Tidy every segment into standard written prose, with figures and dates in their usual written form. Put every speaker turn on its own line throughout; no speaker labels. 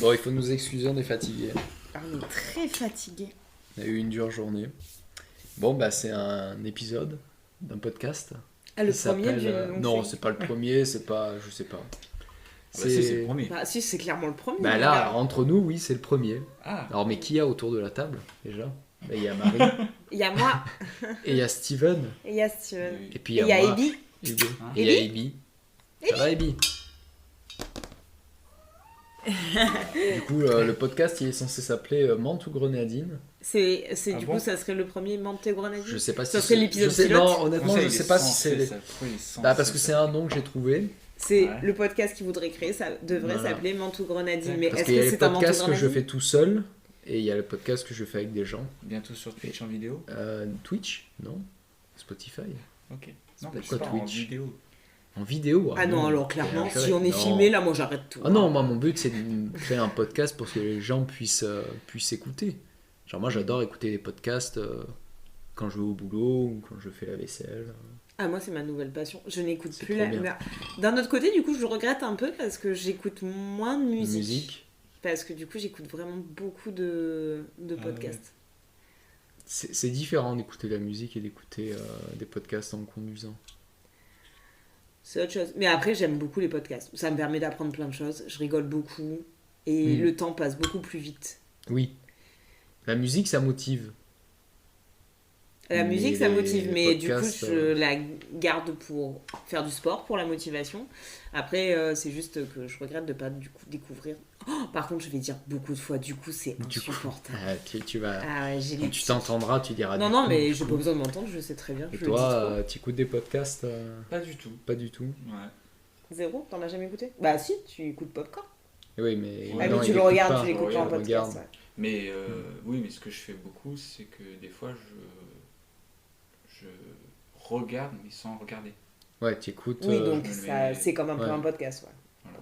Bon, il faut nous excuser, on est fatigué.
On est très fatigué.
On a eu une dure journée. Bon, bah c'est un épisode d'un podcast.
Ah, le
qui
premier
s'appelle,
d'une longue
non,
série.
c'est pas le premier, c'est pas... Je sais pas.
Ah bah si, c'est le premier.
Bah si, c'est clairement le premier.
Bah
mon
là,
gars.
entre nous, oui, c'est le premier.
Ah,
Alors, mais qui y a autour de la table, déjà? Bah, il y a Marie,
Il y a moi,
et il y a Steven,
et il y a Steven.
et puis
Et il y a
moi,
Ebi.
Hugo.
Hein
Et il y a Ebi. Ça va, Ebi? Du coup, le podcast, il est censé s'appeler Menthe ou Grenadine.
C'est
Ah
du
bon
coup, ça serait le premier Manté Grenadine.
Je sais pas si
Ça serait l'épisode
je sais,
pilote.
non, honnêtement, je sais pas si c'est... Bah, parce que c'est un nom que j'ai trouvé.
C'est
Ouais.
le podcast qu'il voudrait créer, ça devrait
Voilà.
s'appeler Mantou Grenadine.
D'accord.
Mais
Parce
est-ce
qu'il y a
que
les
c'est un Mantou
podcasts que je
Grenadine
fais tout seul, et il y a le podcast que je fais avec des gens.
Bientôt sur Twitch en vidéo.
Twitch, non? Spotify.
Ok.
C'est
Non,
pas
mais je
quoi,
sais pas, en
Twitch
vidéo.
En vidéo.
Ah non, alors clairement,
purée,
si on est
non.
filmé, là, moi j'arrête tout.
Ah non, moi mon but c'est de créer un podcast pour que les gens puissent écouter. Genre moi j'adore écouter des podcasts quand je vais au boulot ou quand je fais la vaisselle.
Ah, moi c'est ma nouvelle passion. Je n'écoute
C'est
plus
trop
la.
bien.
Mais d'un autre côté, du coup, je regrette un peu parce que j'écoute moins de musique. Parce que du coup, j'écoute vraiment beaucoup de
Ah
podcasts.
C'est différent d'écouter la musique et d'écouter des podcasts en conduisant.
C'est autre chose. Mais après, j'aime beaucoup les podcasts. Ça me permet d'apprendre plein de choses. Je rigole beaucoup. Et le temps passe beaucoup plus vite.
Oui. La musique ça motive.
La
Mais
musique, ça
les
motive. Mais du coup,
podcasts,
je la garde pour faire du sport, pour la motivation. Après, c'est juste que je regrette de pas du coup découvrir. Oh, par contre, je vais dire beaucoup de fois, du coup, c'est
Du coup,
insupportable.
tu vas...
Ah ouais, j'ai
Quand
les
tu
petits-
t'entendras, tu diras...
Non,
du
non,
coup,
mais
du
j'ai
coup.
pas besoin de m'entendre, je sais très bien.
Et
Je le dis trop.
toi, tu écoutes des podcasts
Pas du tout.
Pas du tout.
Ouais.
Zéro, t'en as jamais écouté? Bah si, tu écoutes Popcorn.
Oui, mais...
Ah,
Ah,
non,
mais
il
tu le
écoute
regardes,
pas.
tu l'écoutes pas en
Il
podcast.
regarde.
Ouais.
Mais oui, mais ce que je fais beaucoup, c'est que des fois, je regarde, mais sans regarder.
Ouais, tu écoutes...
Oui, donc
je me
ça,
mets-
c'est comme un peu
Ouais.
un podcast. Ouais.
Voilà.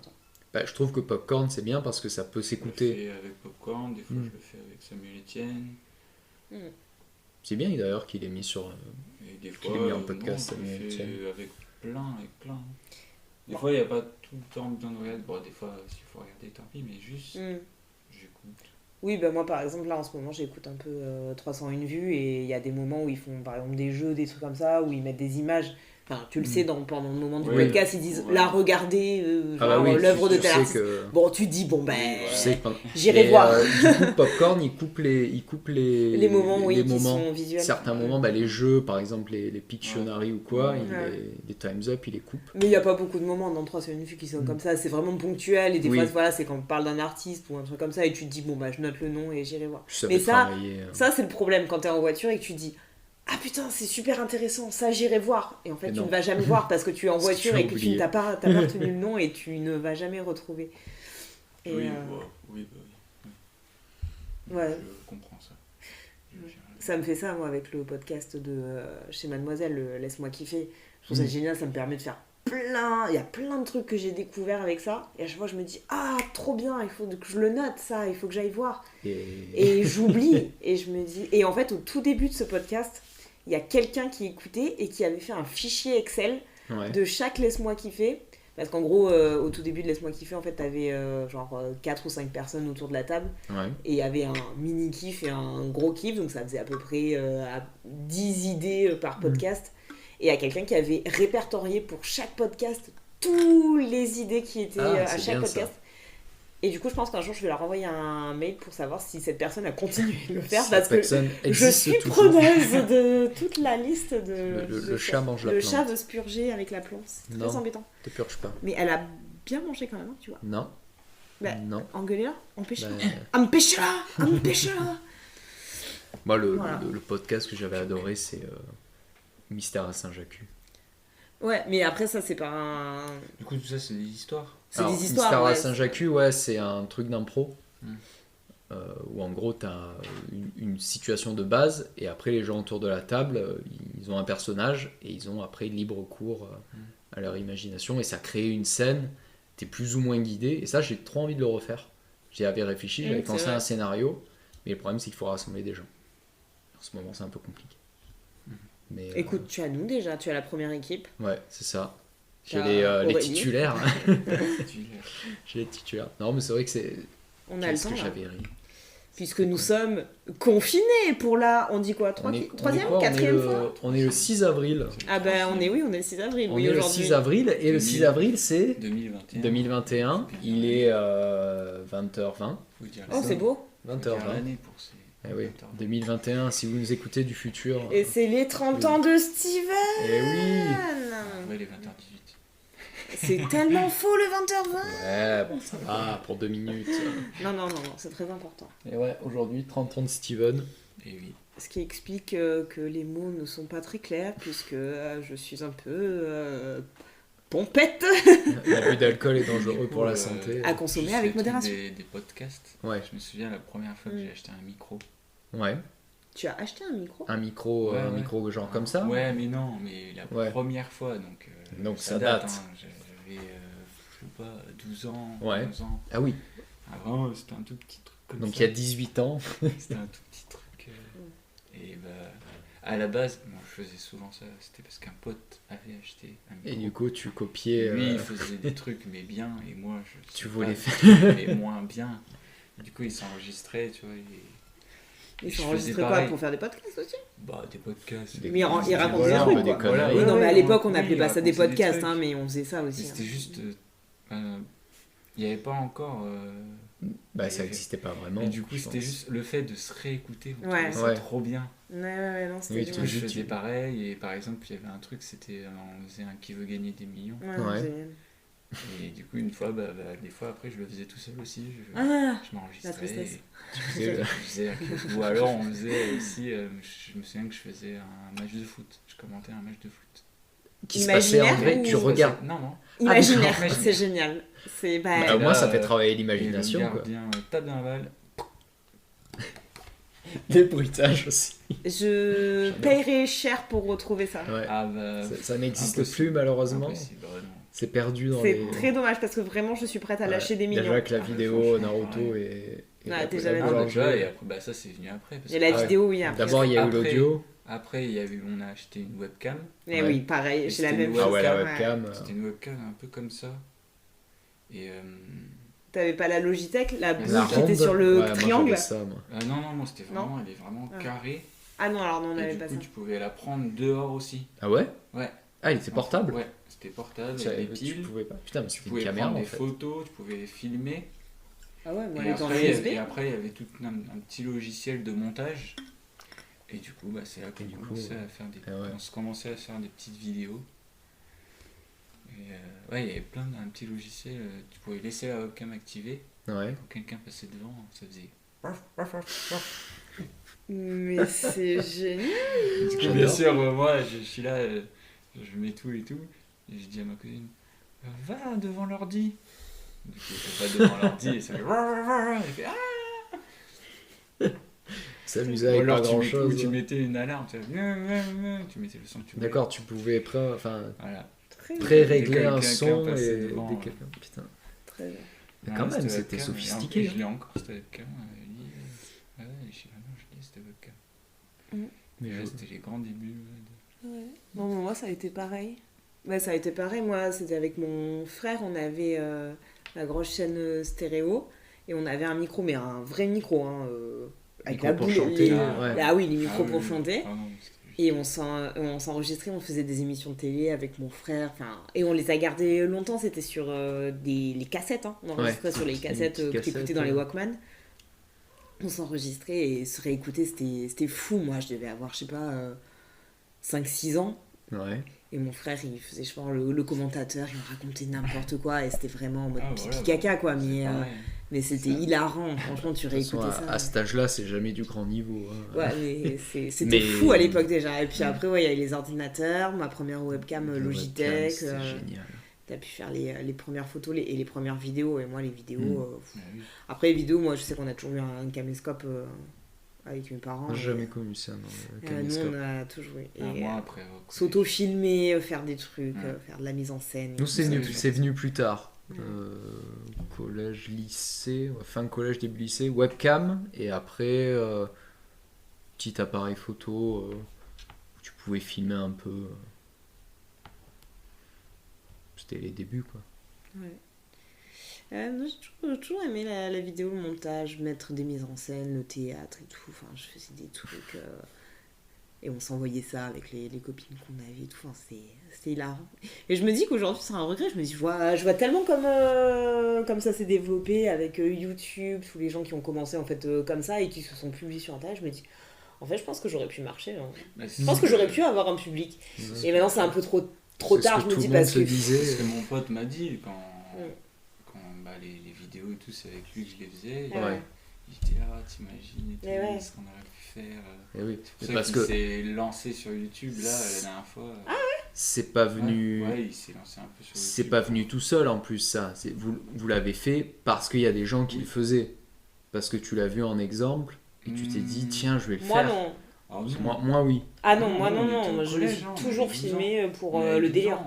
Bah, je trouve que Popcorn, c'est bien parce que ça peut
Je le
s'écouter.
fais avec Popcorn, des fois
Mm.
je le fais avec Samuel Etienne.
C'est bien d'ailleurs qu'il est mis sur...
Et des
Qu'il
fois,
est mis en
non,
podcast,
je le
Samuel
fais
Etienne.
avec plein. Des fois, il n'y a pas tout le temps besoin de regarder. Bon, des fois, s'il faut regarder, tant pis, mais juste, j'écoute.
Oui, bah moi par exemple, là en ce moment, j'écoute un peu 301 vues et il y a des moments où ils font par exemple des jeux, des trucs comme ça, où ils mettent des images. Enfin, tu le sais, pendant le moment du
Oui.
podcast, ils disent
Ouais.
là, regardez
Ah bah
genre,
oui,
l'œuvre de
tu
tel
sais
artiste.
que...
Bon, tu te dis, bon ben,
Tu sais que...
j'irai
Et,
voir.
du coup, Popcorn, il coupe les
Les moments, oui,
les
qui
moments.
sont visuels.
Certains moments, bah, les jeux, par exemple les Pictionary ou quoi,
Ouais.
les Time's Up, il les coupe.
Mais il n'y a pas beaucoup de moments dans 301 vues qui sont comme ça, c'est vraiment ponctuel et des
Oui.
fois, voilà, c'est quand on parle d'un artiste ou un truc comme ça et tu te dis, bon bah je note le nom et j'irai voir.
Ça
Mais
fait
ça,
travailler,
Ça, c'est le problème quand t'es en voiture et que tu te dis ah putain, c'est super intéressant, ça j'irai voir. Et en fait,
Mais
tu
non.
ne vas jamais voir parce que tu es en
Parce que
voiture
tu as
et que tu
oublié.
n'as pas retenu le nom et tu ne vas jamais retrouver. Et,
Oui,
euh,
oui,
ouais.
Je comprends ça.
Ça me fait ça, moi, avec le podcast de chez Mademoiselle, le Laisse-moi kiffer. Je trouve ça génial, ça me permet de faire plein. Il y a plein de trucs que j'ai découvert avec ça. Et à chaque fois, je me dis ah, trop bien, il faut que je le note, ça, il faut que j'aille voir. Et j'oublie, et je me dis... Et en fait, au tout début de ce podcast, il y a quelqu'un qui écoutait et qui avait fait un fichier Excel
Ouais.
de chaque Laisse-moi kiffer. Parce qu'en gros, au tout début de Laisse-moi kiffer, en fait, t'avais 4 ou 5 personnes autour de la table.
Ouais.
Et il y avait un mini kiff et un gros kiff. Donc ça faisait à peu près 10 idées par podcast. Et il y a quelqu'un qui avait répertorié pour chaque podcast toutes les idées qui étaient à
c'est
chaque
bien, ça.
podcast. Et du coup, je pense qu'un jour, je vais leur envoyer un mail pour savoir si cette personne a continué de le faire. Parce que
Personne
je
existe
suis
toujours.
preneuse de toute la liste de...
Le chat mange la
Le
plante.
chat veut se purger avec la plante. C'est très
Non.
embêtant.
Te purge pas.
Mais elle a bien mangé quand même, hein, tu vois.
Non.
Bah,
Non.
Engueulez-la, empêchez-la.
Bah,
Empêchez-la, empêchez-la.
moi,
Voilà.
le podcast que j'avais adoré, c'est Mystère à Saint-Jacques.
Ouais, mais après, ça, c'est pas un...
Du coup, tout ça, c'est des histoires.
C'est
Alors,
des histoires,
Mystère
ouais.
à Saint-Jacques, ouais, c'est un truc d'impro.
Mm.
Où en gros, tu as une situation de base, et après, les gens autour de la table, ils ont un personnage, et ils ont après libre cours à leur imagination, et ça crée une scène, tu es plus ou moins guidé, et ça, j'ai trop envie de le refaire. J'y avais réfléchi, j'avais
c'est
pensé à
vrai.
un scénario, mais le problème, c'est qu'il faut rassembler des gens. En ce moment, c'est un peu compliqué. Mais,
Écoute, tu as nous déjà, tu as la première équipe.
ouais, c'est ça. J'ai
T'as
les
Aurélie.
titulaires.
Tu l'as.
J'ai les titulaires. Non, mais c'est vrai que
On a le temps, là.
j'avais ri.
Puisque nous sommes confinés pour la... On dit quoi? Troisième? Quatrième fois?
On est le 6 avril.
Ah ben on est le 6 avril.
On
Oui,
est le
aujourd'hui.
6 avril, et le 6 avril, c'est
2021.
2021. Il est 20h20.
Faut dire
Oh, c'est beau.
Faut dire
20h20.
l'année pour ces...
Eh oui, 2021, si vous nous écoutez du futur.
Et c'est les 30 ans de Steven.
Eh oui.
Ouais, les 20h18.
C'est tellement faux le 20h20.
Ouais, bon, ça va, pour 2 minutes.
Non, c'est très important.
Et ouais, aujourd'hui, 30 ans de Steven.
Et oui.
Ce qui explique que les mots ne sont pas très clairs, puisque je suis un peu pompette
L'abus d'alcool est dangereux
Du coup,
pour la santé.
à consommer avec modération.
Des podcasts.
Ouais.
Je me souviens la première fois que j'ai acheté un micro.
Ouais,
Tu as acheté un micro?
un micro,
Ouais,
un
ouais.
micro genre comme ça.
Ouais, mais non, mais la
Ouais.
première fois, donc,
Donc ça date.
hein. J'avais, je sais pas, 12 ans,
Ouais.
11 ans.
Ah oui,
Ah, vraiment, c'était un tout petit truc comme
donc
ça.
il y a 18 ans.
C'était un tout petit truc. Et bah, à la base, moi, je faisais souvent ça. C'était parce qu'un pote avait acheté un micro.
Et du coup, tu copiais.
Lui, il faisait des trucs, mais bien, et moi, je
Tu
sais
voulais
pas,
faire.
mais moins bien. Du coup, il s'enregistrait, tu vois.
Ils
je
sont
faisais
enregistrés quoi
pareil.
pour faire des podcasts aussi?
Bah, des podcasts.
Des-
Mais il raconte
Voilà,
des
un
trucs
peu des
quoi.
conneries.
Oui, non, mais à l'époque on
Oui,
n'appelait
il
pas ça des
racontait des
podcasts,
trucs.
hein, mais on faisait ça
Mais
aussi.
c'était
hein.
juste. Il n'y avait pas encore.
Bah, ça n'existait pas vraiment.
Et du coup,
je
c'était
pense.
juste le fait de se réécouter. On
Ouais.
trouvait ça
Ouais.
trop bien.
Ouais, non,
Oui,
c'était
tu
Du coup,
peux
génial.
je
juste-
faisais pareil. Et par exemple, il y avait un truc, c'était. On faisait un qui veut gagner des millions.
Ouais,
Ouais.
génial.
Et du coup, une fois, des fois après, je le faisais tout seul aussi.
Ah,
Je m'enregistrais.
la tristesse.
et
Tu faisais-
je faisais ou alors, on faisait aussi. Je me souviens que je faisais un match de foot. Je commentais un match de foot.
Qui se passait en
Imaginaire
vrai,
ou-
tu regardes.
Non, non.
imaginaire,
d'accord.
c'est génial. C'est
Bah,
bah,
au moins, ça fait
là,
travailler
Et le
l'imagination. Quoi.
gardien tape dans la balle.
Des bruitages aussi.
je
J'adore.
paierais cher pour retrouver ça.
Ouais.
Ah bah.
Ça n'existe
impossible.
plus malheureusement.
Impossible, ouais, non.
C'est perdu dans
C'est
les.
très dommage parce que vraiment je suis prête à
Ouais.
lâcher des millions.
Déjà que la
Ah,
vidéo
franchement,
Naruto
ouais.
et
Ouais,
la-
t'es
la
jamais
Ah,
boulanger.
déjà, et après, bah, ça c'est venu après. Parce
Et
que
la
Ouais.
vidéo, oui, après.
D'abord, il y a eu
Après-
l'audio.
Après, on a acheté une webcam.
Mais
Ouais.
oui, pareil,
Et
j'ai la
c'était
même
une
chose.
Ah ouais, la
ouais.
webcam.
C'était une webcam un peu comme ça. Et.
T'avais pas la Logitech, la boule
La
qui était
ronde.
sur le
Ouais, moi,
triangle?
j'avais ça, moi.
Non, non, moi c'était
Non.
vraiment. Elle est vraiment
Ah.
carrée.
Ah non, alors non, on
Et
n'avait
du
pas
coup,
ça.
tu pouvais la prendre dehors aussi.
Ah ouais
Ouais.
Ah, il était portable.
Ouais, c'était portable,
Ça,
avec des
tu
piles.
pouvais pas. Putain, mais
Tu
c'était une
pouvais
caméra
prendre
en
des
fait.
photos, tu pouvais les filmer.
Ah ouais, moi,
Et
elle était en
après,
USB.
il y avait tout un petit logiciel de montage. Et du coup, c'est là qu'on
Et du coup,
commençait à faire des,
ah ouais.
on se commençait à faire des petites vidéos. Et ouais, il y avait un petit logiciel. Tu pouvais laisser la webcam activée.
Ouais.
Quand quelqu'un passait devant, ça faisait.
Mais c'est génial.
Du coup,
J'adore.
bien sûr, moi, je suis là, je mets tout et tout. Et je dis à ma cousine, va devant l'ordi. Du coup, elle va devant l'ordi et ça fait. Elle fait, ah.
S'amuser
Ou
avec
alors
pas grand chose.
tu mettais une alarme, tu mettais le son que tu voulais.
D'accord, tu pouvais enfin,
Voilà.
Très
pré-régler
Dès
un
quelqu'un
son
passait
et
devant,
dès quelqu'un. Putain.
Très bien.
Mais
Ouais,
quand même,
cette
c'était
webcam,
sophistiqué.
Et je l'ai encore, cette webcam. Ouais, je sais maintenant, je l'ai, cette webcam.
Mais
Et là,
je-
c'était les grands débuts.
Non, moi, ça a été pareil. Ouais, ça a été pareil. Moi, c'était avec mon frère. On avait la grosse chaîne stéréo. Et on avait un micro, mais un vrai micro. Hein, avec
Micro
la
pour
boule.
chanter,
les-
ouais.
Ah oui, les micros
Ah,
pour
oui,
chanter.
ah non, c'était juste-
Et on s'enregistrait, on faisait des émissions de télé avec mon frère. Et on les a gardées longtemps. C'était sur les cassettes. Hein. On enregistrait sur les cassettes
petites
que tu écoutais
cassettes,
dans les
ouais.
Walkman. On s'enregistrait et se réécouter, c'était fou. Moi, je devais avoir, je sais pas, 5-6 ans.
Ouais.
Et mon frère, il faisait, je pense, le commentateur, il me racontait n'importe quoi. Et c'était vraiment en mode
Ah,
pipi
voilà,
caca, quoi.
c'est
Mais,
pareil.
mais c'était hilarant. Franchement, tu
De toute façon,
réécoutais ça.
à cet âge-là, c'est jamais du grand niveau. Hein.
Ouais, mais c'était
Mais-
fou à l'époque déjà. Et puis après, ouais, il y avait les ordinateurs, ma première webcam
Le
Logitech.
webcam, c'était génial.
T'as pu faire les premières photos et les premières vidéos. Et moi, les vidéos.
Mm.
Ah oui.
Après, les vidéos, moi, je sais qu'on a toujours eu un caméscope avec mes parents.
J'ai jamais connu ça dans le
Nous,
caméscope.
on a toujours eu. Et,
Ah, moi, après.
s'auto-filmer, faire des trucs,
Ouais.
faire de la mise en scène. et
Nous,
tout
c'est
ça.
venu plus tard.
Ouais.
Collège, lycée, fin collège, début lycée, webcam, et après, petit appareil photo où tu pouvais filmer un peu. C'était les débuts, quoi.
Ouais. Moi, j'ai toujours aimé la vidéo, le montage, mettre des mises en scène, le théâtre et tout. Enfin, je faisais des trucs. Et on s'envoyait ça avec les copines qu'on avait et tout. Enfin, c'était hilarant. Et je me dis qu'aujourd'hui, c'est un regret. Je me dis, je vois tellement comme ça s'est développé avec YouTube, tous les gens qui ont commencé en fait comme ça et qui se sont publiés sur Internet. Je me dis, en fait, je pense que j'aurais pu marcher. Hein. Je pense que j'aurais pu avoir un public. Et maintenant, c'est un peu trop tard, je me dis, parce que.
C'est ce que mon pote m'a dit quand les vidéos et tout, c'est avec lui que je les faisais.
Ouais.
Il dit, t'imagines ce qu'on aurait pu faire.
Et oui.
C'est pour ça qu'il s'est lancé sur YouTube là la dernière fois.
C'est pas venu.
Ouais, il s'est lancé un peu sur YouTube.
C'est pas venu tout seul en plus, ça. Vous l'avez fait parce qu'il y a des gens qui le faisaient. Parce que tu l'as vu en exemple et tu t'es dit, tiens, je vais le
moi,
faire.
Non.
Moi, oui.
Ah non, moi non. Je l'ai toujours filmé pour le délire.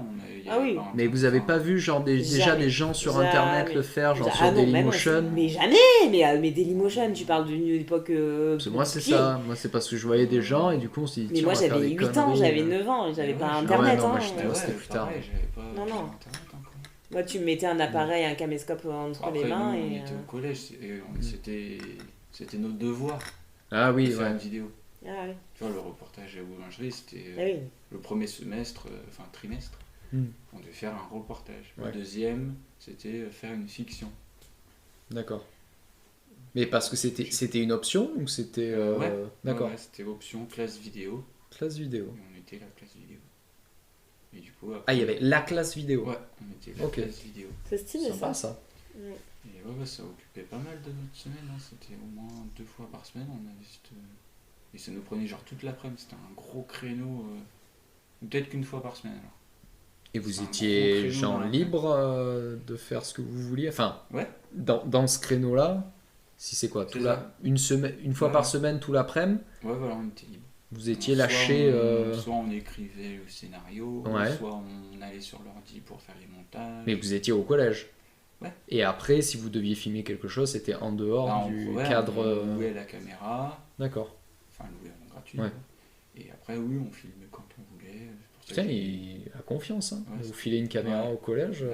Oui.
Mais vous avez pas vu déjà des gens sur internet le faire, genre sur Dailymotion?
Mais jamais. Mais Dailymotion, tu parles d'une époque.
Parce que moi c'est ça. Moi c'est parce que je voyais des gens et du coup on s'est dit.
Mais moi j'avais 8 ans, j'avais 9 ans, j'avais pas internet.
Moi c'était plus tard.
Non. Moi tu me mettais un appareil, un caméscope entre les mains.
On était au collège, c'était notre devoir.
Ah oui,
de faire une vidéo.
Ah oui.
Tu vois, le reportage à la boulangerie, c'était le premier semestre, trimestre, on devait faire un reportage. Le deuxième, c'était faire une fiction.
D'accord. Mais parce que c'était une option ou c'était... D'accord.
Ouais, c'était option classe vidéo.
Classe vidéo.
Et on était la classe vidéo. Et du coup,
après, il y avait la classe vidéo.
Ouais, on était la classe vidéo.
C'est stylé
sympa, ça.
Et ça occupait pas mal de notre semaine. Hein. C'était au moins 2 fois par semaine. On avait cette... Et ça nous prenait genre toute l'après-midi. C'était un gros créneau. Peut-être qu'une fois par semaine alors.
Et vous étiez genre libre de faire ce que vous vouliez. Enfin, dans ce créneau-là, si c'est quoi une fois par semaine tout l'après-midi.
Ouais, voilà, on était libre.
Vous étiez lâché.
Soit on écrivait le scénario, soit on allait sur l'ordi pour faire les montages.
Mais vous étiez au collège.
Ouais.
Et après, si vous deviez filmer quelque chose, c'était en dehors du cadre.
On louait la caméra.
D'accord.
Enfin, louer en gratuit. Ouais. Et après, on filmait quand on voulait.
Putain, il a confiance. Hein. Vous filez une caméra au collège.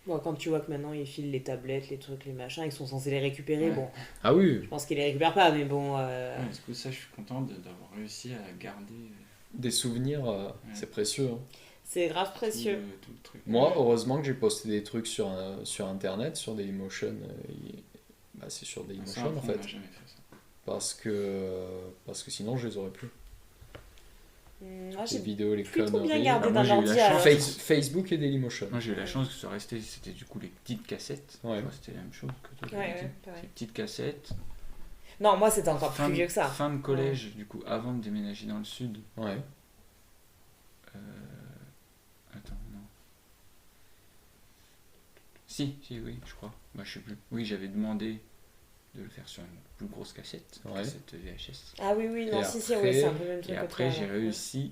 Bon, quand tu vois que maintenant ils filent les tablettes, les trucs, les machins, ils sont censés les récupérer. Bon.
Ah oui.
Je pense qu'ils les récupèrent pas, mais bon.
Du coup, ça, je suis content d'avoir réussi à garder.
Des souvenirs, c'est précieux. Hein.
C'est grave précieux.
Tout le truc.
Moi, heureusement que j'ai posté des trucs sur internet, sur Dailymotion. C'est sur Dailymotion en fait.
On n'a jamais fait ça.
Parce que sinon je les aurais plus.
J'ai
les vidéos, les
plutôt
conneries.
bien gardé dans l'ordi.
Facebook et Dailymotion.
Moi j'ai eu la chance que ça restait, c'était du coup les petites cassettes. Ouais. C'était la même chose que toi. Les petites cassettes.
Non, moi c'était encore plus vieux que ça.
Fin de collège, du coup, avant de déménager dans le sud.
Ouais.
Attends, non. Si, oui, je crois. Je sais plus. Oui, j'avais demandé de le faire sur une plus grosse cassette VHS.
Ah oui, non, c'est un peu le même truc.
Et après, j'ai réussi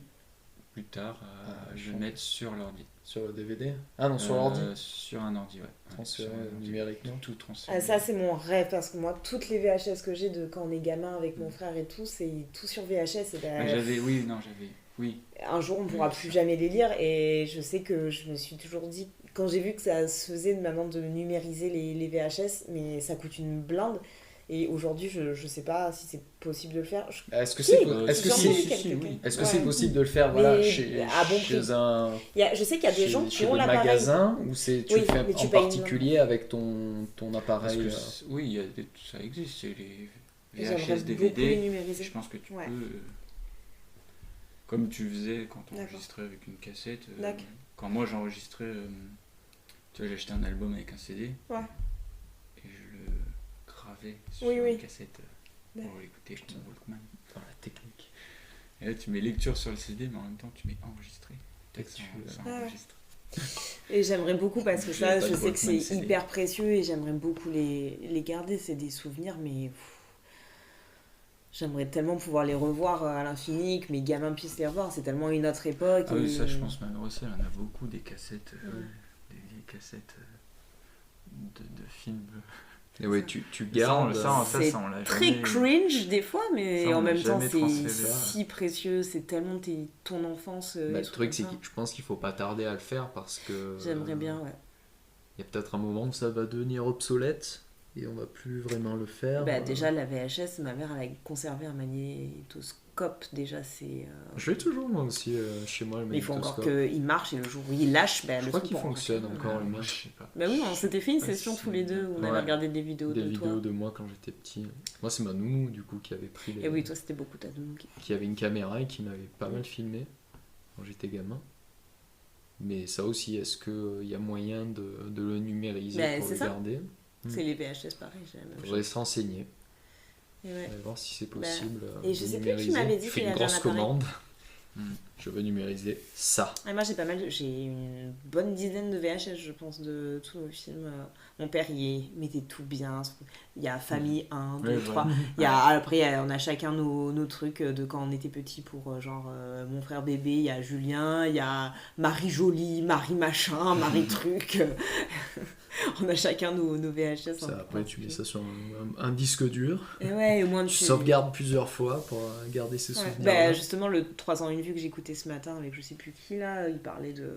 plus tard à le mettre sur l'ordi.
Sur le DVD? Ah non, sur l'ordi?
Sur un ordi, ouais.
Transféré numériquement.
Tout transféré.
Ah, ça, c'est mon rêve, parce que moi, toutes les VHS que j'ai de quand on est gamin avec mon frère et tout, c'est tout sur VHS. Et
oui.
Un jour, on ne pourra plus jamais les lire, et je sais que je me suis toujours dit, quand j'ai vu que ça se faisait maintenant de numériser les VHS, mais ça coûte une blinde. Et aujourd'hui, je sais pas si c'est possible de le faire.
Est-ce que c'est possible de le faire chez un...
Je sais qu'il y a des gens qui ont l'appareil.
Magasin ou tu le fais en particulier avec ton appareil
Oui, ça existe. C'est les VHS, DVD. Je pense que tu peux... Comme tu faisais quand on enregistrait avec une cassette. Quand moi j'enregistrais... tu vois, j'ai acheté un album avec un CD. Ouais. Et je le... sur une cassette pour l'écouter sur mon Walkman.
Dans la technique.
Et là tu mets lecture sur le CD mais en même temps tu mets enregistré. Peut-être ça enregistre.
Et j'aimerais beaucoup parce que ça je sais que c'est hyper précieux et j'aimerais beaucoup les garder, c'est des souvenirs mais j'aimerais tellement pouvoir les revoir à l'infini, que mes gamins puissent les revoir, c'est tellement une autre époque.
Ah oui, ça je pense même aussi, on a beaucoup des cassettes, des vieilles cassettes de films.
Et ouais, tu gardes
ça,
on l'a très jamais... cringe des fois, mais en même temps c'est si précieux, c'est tellement ton enfance.
Le truc c'est que je pense qu'il faut pas tarder à le faire parce que
j'aimerais bien,
Il y a peut-être un moment où ça va devenir obsolète et on va plus vraiment le faire.
Bah, déjà, la VHS, ma mère, elle a conservé un magnétoscope. Déjà, c'est.
Je l'ai toujours moi aussi chez moi le
Mais il faut encore
magnétoscope.
qu'il marche et le jour où il lâche, bah,
Je
le
crois
son
qu'il
prend.
fonctionne encore le
Moi,
mien.
je sais pas.
Bah oui, on s'était fait une
Ouais,
session
si.
tous les deux où on
Ouais.
avait regardé des vidéos
Des
de
vidéos
toi.
de moi quand j'étais petit. Moi c'est ma nounou du coup qui avait pris les...
Et oui, toi, c'était beaucoup ta nounou qui.
qui avait une caméra et qui m'avait pas mal filmé quand j'étais gamin. Mais ça aussi, est-ce qu'il y a moyen de le numériser
Ben,
pour
c'est
le
ça.
garder?
C'est les VHS, pareil, j'ai la même
Il
chose.
faudrait se renseigner.
Et ouais.
On va voir si c'est possible
et je
de
sais plus qui
numériser.
m'avait dit
Je fais
qu'il
une
avait un
grosse
appareil.
commande.
Mm.
Je veux numériser ça.
Et moi, j'ai une bonne dizaine de VHS, je pense, de tous nos films. Mon père, il mettait tout bien. Il y a Famille 1, 2,
Ouais,
3.
voilà.
Après, on a chacun nos trucs de quand on était petit pour, mon frère bébé. Il y a Julien, il y a Marie Jolie, Marie Machin, Marie Truc. On a chacun nos VHS.
Ça, après, tu mets ça sur un disque dur.
Et ouais, au moins
Tu sauvegardes plusieurs fois pour garder ces
Ouais.
souvenirs.
Bah, justement, le 301 vues que j'écoutais ce matin avec je sais plus qui là, il parlait de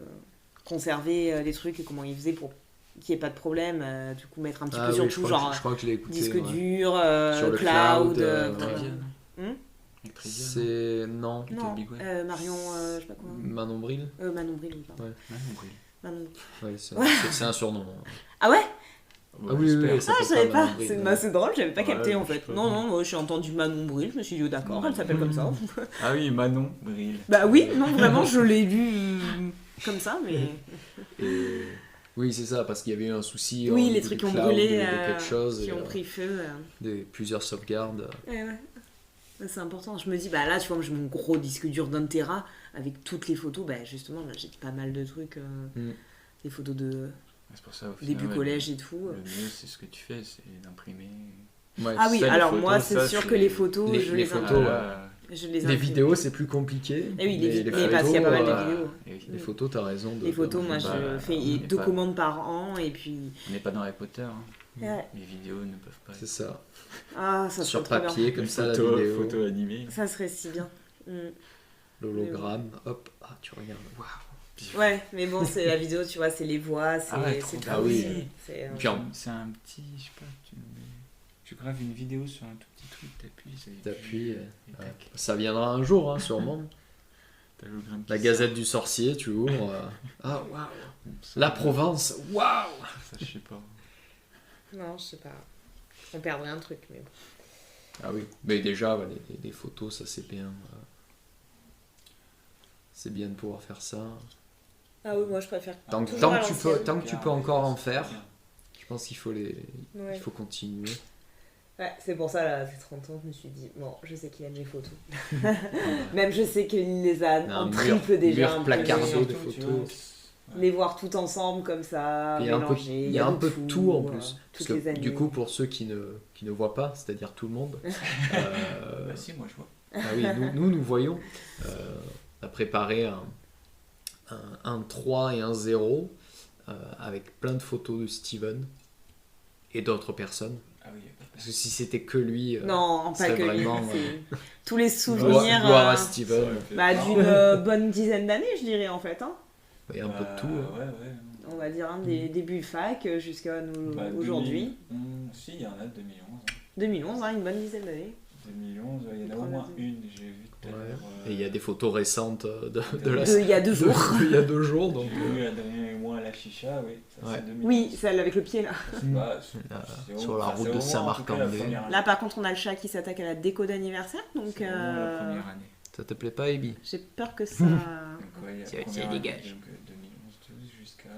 conserver les trucs et comment il faisait pour qu'il n'y ait pas de problème. Du coup, mettre un petit peu sur
je
tout,
crois,
genre
je crois que je l'ai écouté.
disque
ouais.
dur,
Sur le
cloud.
cloud,
voilà.
Trivial.
Hum
Avec Trivial.
C'est. Non.
Non,
Big Web.
Marion, je sais pas quoi.
Manon Bril.
Manon Bril, oui, pardon.
Ouais.
Ouais, mon bril.
Manon...
Ouais, c'est un surnom.
Ah ouais.
Ah oui, oui, oui, ça
Ah, je
s'appelle
savais pas.
Manon Bril,
C'est
ouais.
c'est drôle, j'avais pas
Ouais,
capté en
je sais
fait.
pas.
Non, moi j'ai entendu Manon Bril, je me suis dit, oh, d'accord, elle s'appelle comme ça.
Ah oui, Manon Bril.
Bah oui, non, vraiment, je l'ai lu comme ça, mais.
Et... Oui, c'est ça, parce qu'il y avait eu un souci.
Oui,
au
les
niveau
trucs
du
qui ont
cloud,
brûlé,
de quelque chose,
qui
et,
ont pris feu.
plusieurs sauvegardes.
Ouais. C'est important. Je me dis, bah là, tu vois, moi, j'ai mon gros disque dur d'un téra avec toutes les photos. Bah justement, là, j'ai pas mal de trucs. Des photos de
C'est pour ça, au
début
final, ouais,
collège et tout.
Le mieux, c'est ce que tu fais, c'est d'imprimer.
Ouais,
Ah oui,
ça, les
alors
photos,
moi,
ça,
c'est sûr
c'est-
que les photos,
les
je les
photos,
imprime.
ouais.
Je les
Les
imprime.
vidéos, c'est plus compliqué.
Eh oui,
mais
mais parce qu'il y a pas mal de
photos,
vidéos.
Et oui,
Les photos, t'as raison.
Les photos, moi,
bah,
je fais
on est
2
pas-
commandes par an et puis.
On n'est pas dans Harry Potter. Hein.
Ouais.
Les vidéos ne peuvent pas
C'est
être.
ça.
Ah, ça
Sur
serait trop bien.
papier, comme ça, la
Photos,
vidéo.
photos animées.
Ça serait si bien.
L'hologramme, hop, ah, tu regardes. Waouh.
Ouais, mais bon, c'est la vidéo, tu vois, c'est les voix, c'est
Ah ouais, trop
tout.
bien.
Ah oui.
C'est,
Puis en-
C'est un petit, je sais pas, tu graves une vidéo sur un tout petit truc, t'appuies,
T'appuies,
et
ouais.
tac.
Ça viendra un jour, hein, sûrement.
T'as l'hologramme qui
La
sort.
Gazette du Sorcier, tu ouvres. Ah, waouh.
Ça,
La Provence, waouh.
Ça, je sais pas.
Non, je sais pas. On perdrait un truc, mais bon.
Ah oui, mais déjà, ouais, les photos, ça c'est bien. C'est bien de pouvoir faire ça.
Ah oui, moi je préfère.
Tant
toujours à
que tu peux,
l'ancienne.
tant que tu peux encore en faire, je pense qu'il faut
Ouais.
il faut continuer.
Ouais, c'est pour ça, là, ces 30 ans, je me suis dit, bon, je sais qu'il aime les photos. Même je sais qu'il les a en triple déjà.
mur placardé
imprimés.
de photos.
Les voir tout ensemble comme ça,
Il y a un peu,
mélangés.
il y a un peu de tout en plus. Parce
Toutes
que
les années.
du coup, pour ceux qui ne voient pas, c'est-à-dire tout le monde,
Bah si, moi je vois.
ah oui, nous voyons. On a préparé un 3 et un 0 avec plein de photos de Steven et d'autres personnes.
Ah oui,
Parce que si c'était que lui,
Non,
ce
pas
serait
que lui.
vraiment,
c'est tous les souvenirs
gloire à
euh,
Steven.
bah, d'une bonne dizaine d'années, je dirais, en fait. Hein.
Il y a un peu de tout. hein.
Ouais, ouais.
On va dire, hein, des débuts fac jusqu'à nous
Bah,
aujourd'hui.
2011, si, il y en a 2011. Hein.
2011, hein, une bonne dizaine d'années.
2011, il y en a au moins une, j'ai vu tout à
Ouais.
l'heure.
Et il y a des photos récentes de la
Il y a 2 jours.
il y a 2 jours. Donc,
J'ai vu Adrien et moi à la chicha, oui. Ça,
Ouais.
c'est 2011.
Oui, celle avec le pied là.
Bah,
sur la route de Saint-Marc-en-Laye.
Là, par contre, on a le chat qui s'attaque à la déco d'anniversaire. Donc,
C'est vraiment la première année.
ça te plaît pas, Ebi?
j'ai peur que ça.
Donc, ouais, la
Tiens,
première
dégage.
année, donc 2011-12 jusqu'à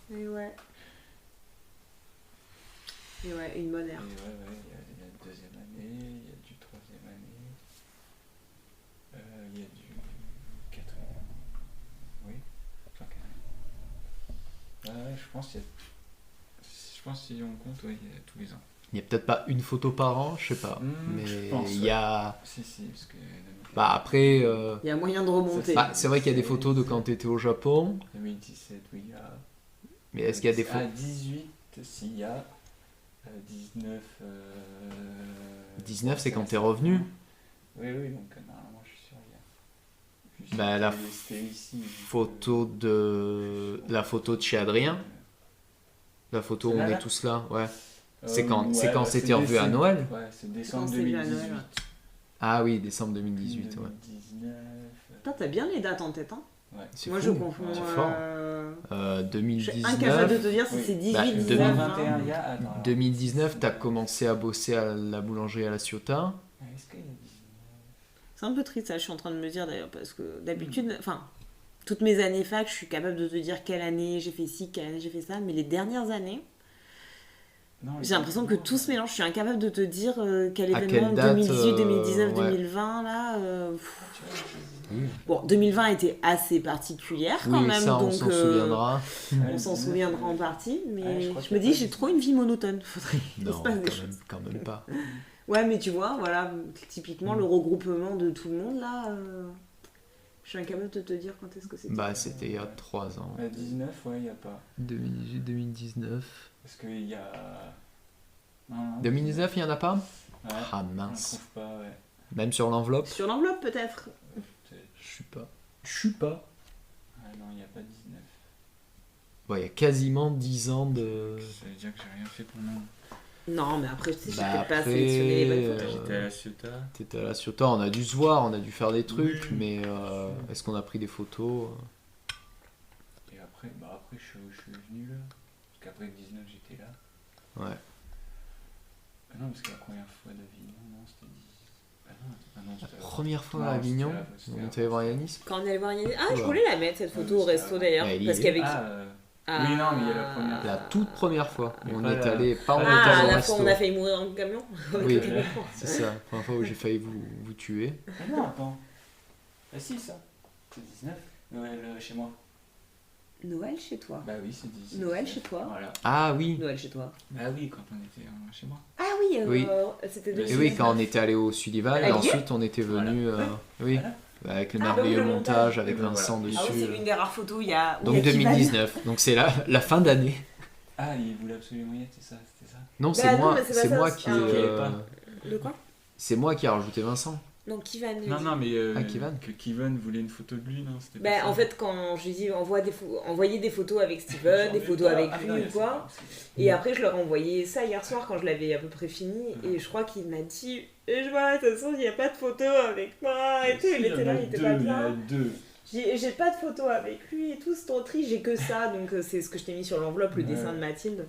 hier.
Et ouais. Et ouais, une bonne
Et
ère.
ouais, il y a la deuxième année, il y a du troisième année, il y a du quatrième. Oui, cinquième. Ouais, je pense qu'il y a. Je pense si on compte, ouais, il y a tous les ans.
Il n'y a peut-être pas une photo par an, je sais pas. Mais
je pense,
il y a.
Si, parce que.
Bah après.
Il y a moyen de remonter.
Bah, c'est vrai qu'il y a des photos de quand tu étais au Japon.
2017, oui, il y a.
Mais est-ce qu'il y a des
Ah,
photos
18, si, il y a. 19.
19, c'est quand t'es revenu.
Oui, donc normalement, je suis sûr, il y a.
Bah, la
C'était ici.
la photo de chez Adrien. La photo où
C'est
on
là,
est
là
tous là, ouais.
Ouais,
c'est quand
c'est
c'était revu à
décembre.
Noël.
Ouais, c'est
Quand
décembre
c'est vu à
2018.
Noël,
Ah oui, décembre 2018, ouais.
2019.
Putain, t'as bien les dates en tête, hein.
Ouais.
C'est
Moi,
fou.
je confonds.
C'est fort.
Je suis incapable de
2019,
te dire si
Oui.
c'est 18,
Bah,
19,
2021,
20.
il y a. Attends, alors.
2019, t'as commencé à bosser à la boulangerie à la Ciotat.
Est-ce qu'il y a 19?
C'est un peu triste, ça, je suis en train de me dire d'ailleurs, parce que d'habitude, enfin, toutes mes années fac, je suis capable de te dire quelle année j'ai fait ci, quelle année j'ai fait ça, mais les dernières années,
Non,
j'ai l'impression que tout se mélange. Je suis incapable de te dire quel
À
événement,
quelle date,
2018, 2019,
ouais.
2020, là.
Oui,
Bon, 2020 était assez particulière quand même,
ça, on
donc
s'en souviendra.
on s'en souviendra en partie, mais
Ouais, je crois
je
qu'il
me
y a
dis
pas
j'ai
de-
trop une vie monotone. Faudrait qu'il
Non,
se passe des
quand
choses.
même, quand même pas.
Ouais, mais tu vois, voilà, typiquement le regroupement de tout le monde là, je suis incapable de te dire quand est-ce que c'était.
Bah, c'était il y a 3 ans.
19, ouais, il n'y a pas.
2018, 2019.
Parce qu'il y a. Non,
2019, il y en a pas?
Ouais,
Ah
on
mince.
trouve pas, ouais.
Même sur l'enveloppe?
Sur l'enveloppe peut-être.
Je suis pas.
Ah non, il n'y a pas 19.
Bon, il y a quasiment 10 ans de.
Ça veut dire que j'ai rien fait pendant.
Non, mais après, tu sais, j'ai
Bah,
peut-être pas
après,
sélectionné les bonnes photos.
J'étais à la Ciotat.
T'étais à la Ciotat, on a dû se voir, on a dû faire des trucs,
Oui.
mais est-ce qu'on a pris des photos?
Et après, je suis venu là. Parce qu'après le 19, j'étais là.
Ouais.
Ah non, parce que la première fois d'Avignon, non, c'était 10. Ah non, c'était avant.
Première fois
Non,
à Avignon,
c'était
on
avant.
était allé voir Yanis.
Quand on est allé voir Yannis. Ah, je
Ouais.
voulais la mettre cette photo au
Ouais,
resto
c'était
d'ailleurs.
avant.
Parce qu'avec.
Ah, oui, non, mais il y a la première.
La toute première fois,
Mais
on
pas
est
la-
allé, pas on
Ah,
est allé
Ah,
au
la
resto.
fois où on a failli mourir dans le camion.
Oui,
Ouais.
c'est ça, la première fois où j'ai failli vous tuer.
Ah non, attends. Ah si, ça. C'est 19. Noël chez moi.
Noël chez toi.
Bah oui, c'est 19.
Noël chez toi.
Voilà.
Ah oui,
Noël chez toi.
Bah oui, quand on était chez moi.
Ah oui,
Oui.
c'était
Et
de
et oui, quand on était allé au Sullivan, et
Avec
ensuite on était venu, oui,
Voilà.
avec le
Ah,
merveilleux
donc le
montage
montage.
avec
Et ben
Vincent
voilà.
Ah oui,
dessus.
c'est une des rares photos où il y a. où
Donc
il y a Kivan.
2019, donc c'est la fin d'année.
Ah, il voulait absolument y être, c'est ça, c'était ça.
Non, c'est
Bah non,
moi,
mais c'est pas
c'est
ça,
moi
c'est
qui,
pas-
Il y avait pas.
De quoi
c'est moi qui ai rajouté Vincent.
Non, Kivan. j'ai
Non,
dit.
non, mais
Ah, Kivan.
que Kivan voulait une photo de lui, non, c'était pas
Bah,
ça.
en fait, quand je lui dis envoyez des photos avec Steven, des photos avec
Ah,
lui
non,
ou
il y a ça,
quoi.
c'est-
Et après, je leur ai envoyé ça hier soir quand je l'avais à peu près fini. Et je crois qu'il m'a dit et je vois, de toute façon, il n'y a pas de photo avec moi. Et tout,
Si,
il était là,
y en a
il était
deux,
pas
il y en a
bien.
deux.
J'ai pas de photo avec lui et tout, c'est trop triste, j'ai que ça. Donc, c'est ce que je t'ai mis sur l'enveloppe, le
Ouais.
dessin de Mathilde.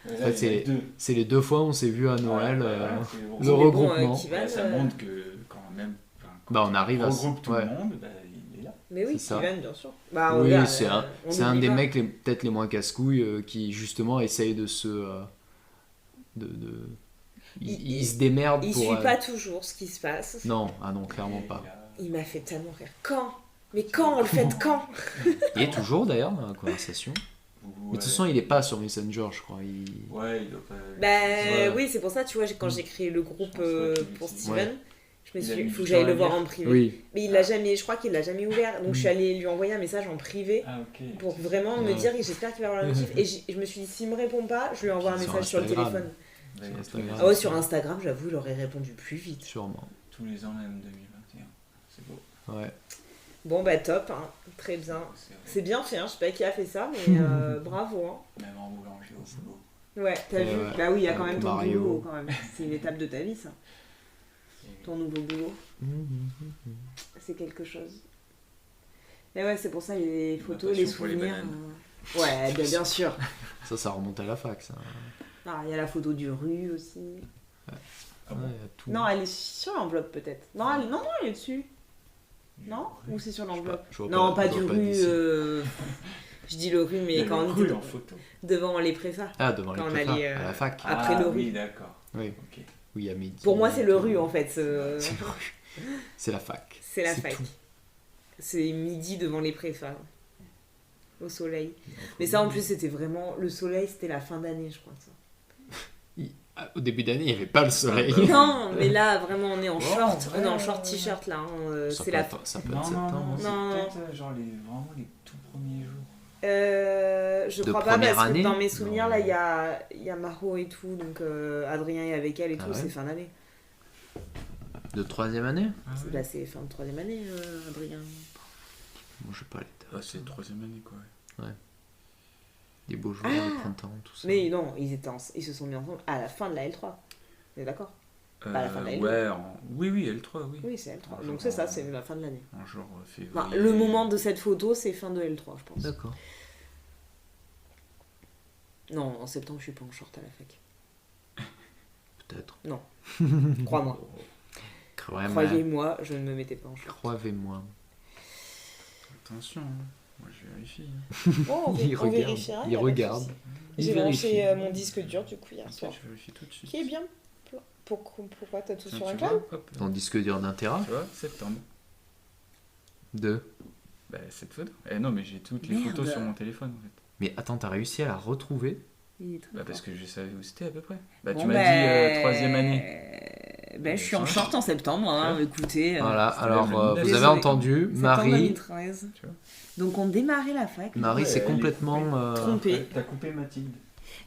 Là,
fait,
il y en a
c'est-
deux.
C'est les 2 fois où on s'est vu à Noël.
Ouais, voilà, c'est bon.
le
Mais bon,
regroupement.
Kivan,
Là, ça montre que quand même. Enfin, quand
Bah, on arrive à
regroupe tout
ouais.
le monde, bah, il est là.
Mais oui,
C'est ça.
Kivan, bien sûr. Bah,
Oui,
regarde,
c'est
on
c'est un
l'oublie
des
pas.
mecs peut-être les moins casse-couilles qui justement essaye de se. Il se démerde
Il
pour.
suit pas toujours ce qui se passe.
Non, ah non, clairement
Et
pas.
il a-
Il m'a fait tellement rire. Quand Mais quand on le fait quand
Il est toujours d'ailleurs dans la conversation. Mais de toute façon, il est pas sur Messenger, je crois.
Ouais, il doit pas.
Bah
Ouais.
oui, c'est pour ça, tu vois, quand j'ai créé le groupe
Je pense pas qu'il
pour
utilise.
Steven,
Ouais.
je me
Il a
suis
mis
faut
du
que j'aille
temps
le
à
voir
lire.
en privé.
Oui.
Mais il l'a jamais, je crois qu'il l'a jamais ouvert. Donc je suis
Mm.
allée lui envoyer un message en privé
Ah, ok.
pour vraiment me
Ouais.
dire j'espère qu'il va avoir la notif. Et je me suis dit s'il me répond pas, je lui envoie un
Sur
message sur le
Instagram.
téléphone.
Bah, il y a
Sur
tous
Instagram.
les
Ah
ans,
ouais, sur Instagram, j'avoue, il aurait répondu plus vite.
Sûrement.
Tous les ans, même 2021. C'est beau.
Ouais.
Bon bah top, hein. Très bien.
C'est vrai.
C'est bien fait, hein. Je sais pas qui a fait ça, mais bravo. Hein.
Même en boulanger au boulot.
Ouais, t'as
Et
vu
ouais.
Bah oui, il y a quand
Avec
même ton
Mario.
boulot quand même. C'est une étape de ta vie ça. Ton nouveau boulot. C'est quelque chose. Et ouais, c'est pour ça les photos, les
passion pour les
souvenirs.
bananes.
Ouais, bien sûr.
Ça remonte à la fac, ça.
Ah, il y a la photo du rue aussi.
Ah bon
Ouais, il y a tout.
Non, elle est sur l'enveloppe peut-être. Non, elle est dessus. Non Ou c'est sur
Je sais
l'enveloppe
pas, je vois
Non, pas
je
du
vois
rue.
d'ici.
Je dis le rue, mais
Il y a
quand
le
on
rue
était
en photo.
devant les préfats.
Ah, devant les
quand on
prépas,
allait,
à la fac.
Après
Ah,
le
oui,
rue.
d'accord.
Oui,
Ok.
oui, il y a midi.
Pour moi, c'est le rue en fait.
C'est le rue. C'est la fac.
C'est la fac.
tout.
C'est midi devant les préfats. Au soleil. Mais ça, en plus, c'était vraiment. Le soleil, c'était la fin d'année, je crois. Ça.
Au début d'année, il n'y avait pas le soleil.
Non, mais là, vraiment, on est en
Ouais,
short.
ouais,
On est en
ouais,
short
ouais.
t-shirt là. hein,
Ça
c'est
peut
la.
être- ça peut
Non,
être
non, non,
septembre.
c'est
Non.
peut-être genre vraiment les tout premiers jours.
Je
De
crois pas
première
parce que
année
dans mes souvenirs
Non.
là il y a Maro et tout donc Adrien est avec elle et
Ah
tout
ouais
c'est fin d'année.
De 3e année
Bah, c'est fin de 3ème année Adrien.
Moi, je sais pas les dates.
C'est 3e année, quoi.
Des beaux jours,
Ah.
des printemps, tout ça.
Mais non, ils se sont mis ensemble à la fin de la L3. On est d'accord? Pas à la fin de la L2.
Ouais, oui, L3, oui.
Oui, c'est L3.
Un
Donc
jour,
c'est la fin de l'année.
En genre février.
Enfin, le moment de cette photo, c'est fin de L3, je pense.
D'accord.
Non, en septembre, je suis pas en short à la fac.
Peut-être.
Crois-moi. Croyez-moi, je ne me mettais pas en short.
Croyez-moi.
Attention, hein. Moi je vérifie.
Bon,
Il regarde.
vérifiera,
Il
y a pas de
regarde.
souci.
Il
J'ai
vérifie.
lancé mon disque dur du coup hier
Ok,
soir.
je vérifie tout de suite.
Qui est bien. Pourquoi t'as tout
Tiens,
sur un
tu
cloud?
vois, hop,
Ton disque dur d'un Tera
tu vois, septembre.
de...
Cette photo. Non, mais j'ai toutes les
Merde.
photos sur mon téléphone en fait.
Mais attends, t'as réussi à la retrouver?
Il est très
Parce
fort.
que je savais où c'était à peu près. Tu
Bon,
m'as dit 3e année.
Je suis en short en septembre, hein, écoutez.
Voilà,
c'est
alors
le
vous avez
Désolé.
entendu,
Septembre
Marie,
2013.
Tu vois.
Donc on démarrait la fac.
Marie
Ouais,
c'est
elle est
complètement...
Trompée.
T'as coupé Mathilde.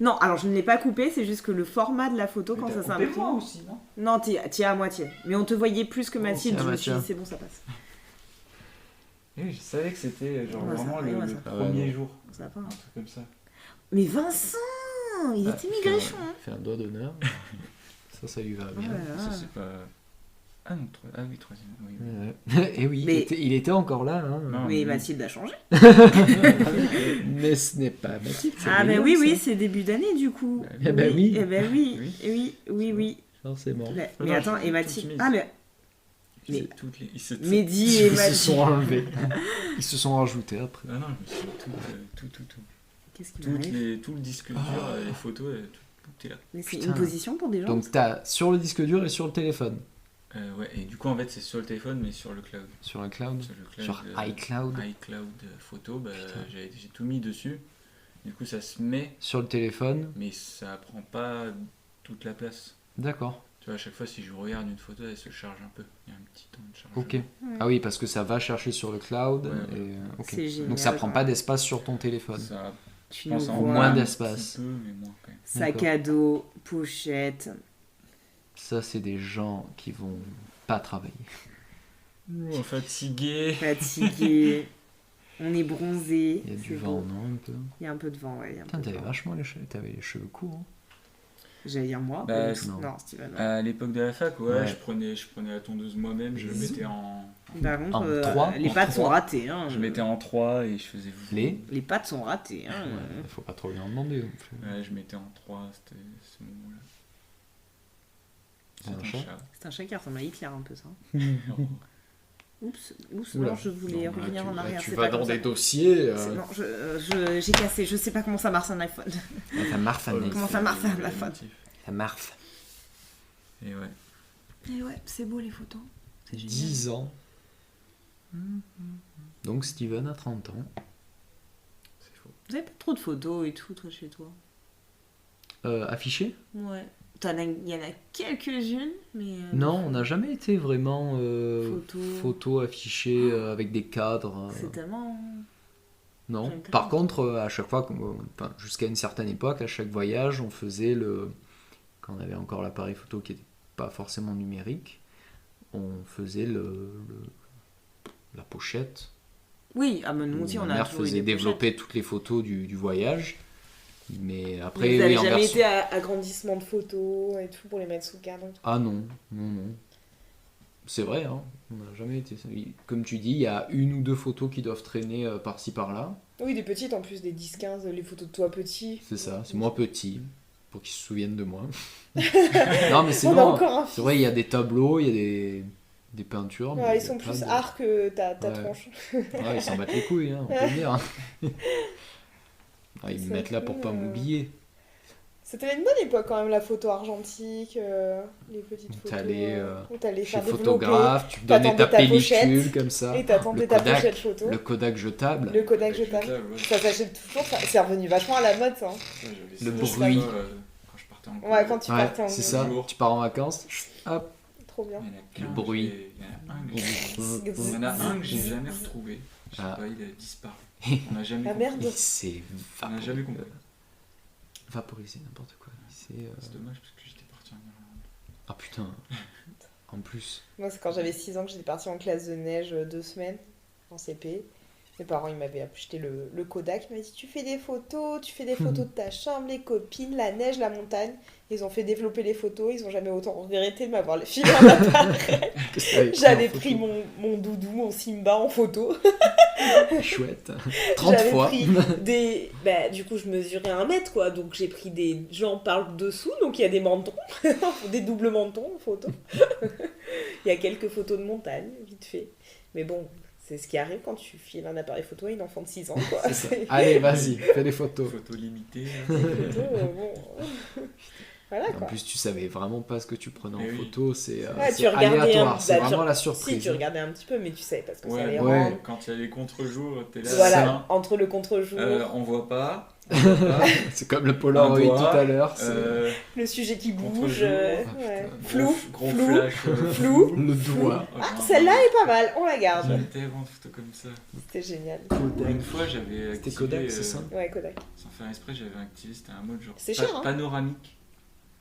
Non, alors je ne l'ai pas coupé, c'est juste que le format de la photo, quand ça s'imprime.
moi aussi, non?
Non, t'y es à moitié. Mais on te voyait plus que Mathilde,
tiens,
je me
bah,
suis dit,
tiens.
c'est bon, ça passe.
Oui, je savais que c'était genre
Ouais, ça
vraiment
arrive,
le,
ouais,
le
ça.
premier
Ouais,
jour.
Ça va pas.
Un
hein.
truc comme ça.
Mais Vincent, il
Ah,
était migréchon. Hein.
fait un doigt d'honneur. Ça lui va bien.
Oh là là.
Ça, c'est pas. Ah non, ah oui, 3e. Oui, oui.
Et oui,
Mais-
il était encore là. Hein.
Non,
Mais
oui.
Mathilde a changé.
Mais ce n'est pas Mathilde, c'est
Ah, mais
William,
oui,
ça.
oui, c'est début d'année du coup.
Bah,
Eh ben oui.
Eh ben oui.
Oui.
Oui.
Forcément.
Mais
Non,
attends,
je
et
suis
Mathilde.
toute mise.
Ah, mais
Il
Mais-
sait toutes les. Il sait
Mehdi et
Ils se sont
Mathilde.
enlevés. Ils se sont rajoutés après.
Ah non, je me suis tout.
Qu'est-ce qui
Tout
m'arrive
le disque dur, les photos, tout est là.
Mais c'est
Putain.
une position pour des gens.
Donc t'as sur le disque dur et sur le téléphone.
Ouais, et du coup, en fait, c'est sur le téléphone, mais sur le cloud.
Sur un cloud.
Sur le cloud.
Sur iCloud.
iCloud photo,
Putain.
j'ai tout mis dessus. Du coup, ça se met,
Sur le téléphone.
mais ça prend pas toute la place.
D'accord.
Tu vois, à chaque fois, si je regarde une photo, elle se charge un peu. Il y a un petit temps de charge.
Ok.
Ouais.
Ah oui, parce que ça va chercher sur le cloud.
Ouais, ouais.
Et, ok.
C'est génial.
Donc ça prend pas
quoi.
d'espace sur ton téléphone.
Ça,
Tu
je pense,
nous
en
vois.
moins
un
d'espace.
petit peu, mais moins quand même.
Sac à dos, pochette.
Ça, c'est des gens qui vont pas travailler.
Fatigué.
Fatigué. On est bronzé.
Il y a
c'est
du
beau.
vent, non, un peu.
Il y a un peu de vent, ouais. il y a un
Putain,
peu de
t'avais
vent.
vachement t'avais les cheveux courts. Hein.
J'allais dire moi.
Bah,
pas du
c'est-
tout.
non.
Non, Steven. ouais.
À l'époque de la fac, ouais,
Ouais.
je prenais la tondeuse moi-même, je le mettais en.
Par contre,
En trois,
les
en
pattes sont
trois.
ratées. Hein.
Je mettais en 3 et je faisais.
Les
Les pattes sont ratées. Hein.
Ouais, faut pas trop lui en demander non plus.
Ouais, je mettais en 3, c'était ce moment-là.
C'est un chat.
C'est un chat qui ressemble à Hitler un peu, ça. Oups,
Oula.
non, je voulais
Non, là,
revenir en arrière.
tu
c'est
vas
pas
dans
comme
des
ça.
dossiers.
Non, j'ai cassé. Je sais pas comment ça marche un iPhone.
Ça marche,
Comment ça marche, la faute
ça marche.
Et ouais.
Et ouais, c'est beau les photos. C'est génial.
10 ans. Donc Steven a 30 ans.
C'est faux.
Vous avez pas trop de photos et tout, toi, chez toi?
Affiché
Ouais. Il y en a quelques-unes, mais.
Non, on n'a jamais été vraiment
Photo.
affichées avec des cadres.
C'est tellement.
Non.
J'aime
Par
tellement.
contre, à chaque fois, enfin, jusqu'à une certaine époque, à chaque voyage, on faisait quand on avait encore l'appareil photo qui n'était pas forcément numérique, on faisait la pochette.
Oui, ah, mais nous aussi,
Ma
on a
mère
toujours eu
faisait
des
développer toutes les photos du voyage. Mais
pochettes.
après,
Mais vous
oui,
avez
en
jamais
version-
été à agrandissement de photos et tout pour les mettre sous cadre?
Ah non. C'est vrai, hein. On n'a jamais été. Comme tu dis, il y a une ou deux photos qui doivent traîner par-ci par-là.
Oui, des petites en plus, des 10-15, les photos de toi petit.
C'est ça, c'est moi petit, pour qu'ils se souviennent de moi. Non, mais
On a
sinon,
encore un
c'est vrai, il y a des tableaux, il y a des peintures. mais
Ouais,
il
ils
y a
sont
plein
plus
de-
art que ta
Ouais.
tronche.
Ouais, ils s'en battent les couilles, hein, on peut le dire. Ah, ils me
C'est
mettent là pour pas
cool,
m'oublier.
C'était une bonne époque quand même, la photo argentique, les petites photos.
T'allais
où t'allais
chez
faire développer.
photographe, tu donnais
t'attendais
ta
ta pochette,
pellicule comme ça.
Et t'attendais
Le
ta
Kodak,
pochette photo.
Le Kodak jetable.
Le Kodak jetable.
Ouais.
Ça s'achète toujours, c'est revenu vachement à la mode ça. hein.
Le
Le
bruit.
Quand je partais en
Ouais, quand tu
Ouais,
partais en
c'est ça,
jour.
tu pars en vacances, hop,
Trop bien.
Il y en a
Le
qu'un,
bruit.
il y en a un que il y en a un que j'ai jamais retrouvé. Je sais
Ah.
pas, il a disparu. On n'a jamais
Ah
compris.
merde.
il s'est
On n'a jamais compris.
vaporisé, n'importe quoi.
C'est dommage parce que j'étais parti en Irlande.
Ah putain, en plus.
Moi, c'est quand j'avais 6 ans que j'étais partie en classe de neige 2 semaines en CP. Mes parents, ils m'avaient acheté le Kodak. Ils m'ont dit, tu fais des photos de ta chambre, les copines, la neige, la montagne. Ils ont fait développer les photos. Ils ont jamais autant regretté de m'avoir filé un appareil. J'avais pris mon doudou, mon Simba en photo.
Chouette. 30
J'avais
fois.
pris des... du coup, je mesurais 1 mètre, quoi. Donc, j'ai pris des gens par dessous. Donc, il y a des mentons. Des doubles mentons en photo. Il y a quelques photos de montagne, vite fait. Mais bon... C'est ce qui arrive quand tu files un appareil photo à une enfant de 6 ans, quoi.
Allez, vas-y, fais des photos.
Photo limitée.
Voilà,
En
quoi.
plus, tu savais vraiment pas ce que tu prenais en
Mais oui.
photo, c'est
Tu regardais
aléatoire, c'est vraiment la surprise.
Si, tu regardais un petit peu, mais tu savais parce que ça
Ouais,
allait
ouais.
rendre.
Quand il y a les contre-jours, t'es là.
Voilà,
ça,
entre le contre-jour,
on voit pas. On voit pas.
C'est comme le Polaroid
Un doigt,
tout à l'heure. c'est
le sujet qui bouge,
contre-jour.
ouais.
Gros
Flou,
flash.
flou.
le doigt.
Ah, celle-là est pas mal, on la garde.
J'avais tellement de photos comme ça.
C'était génial.
Une fois, j'avais
C'était
activé.
Kodak, c'est ça
Ouais, Kodak.
Sans faire exprès, j'avais activé, c'était un mode genre
C'est cher, hein.
panoramique.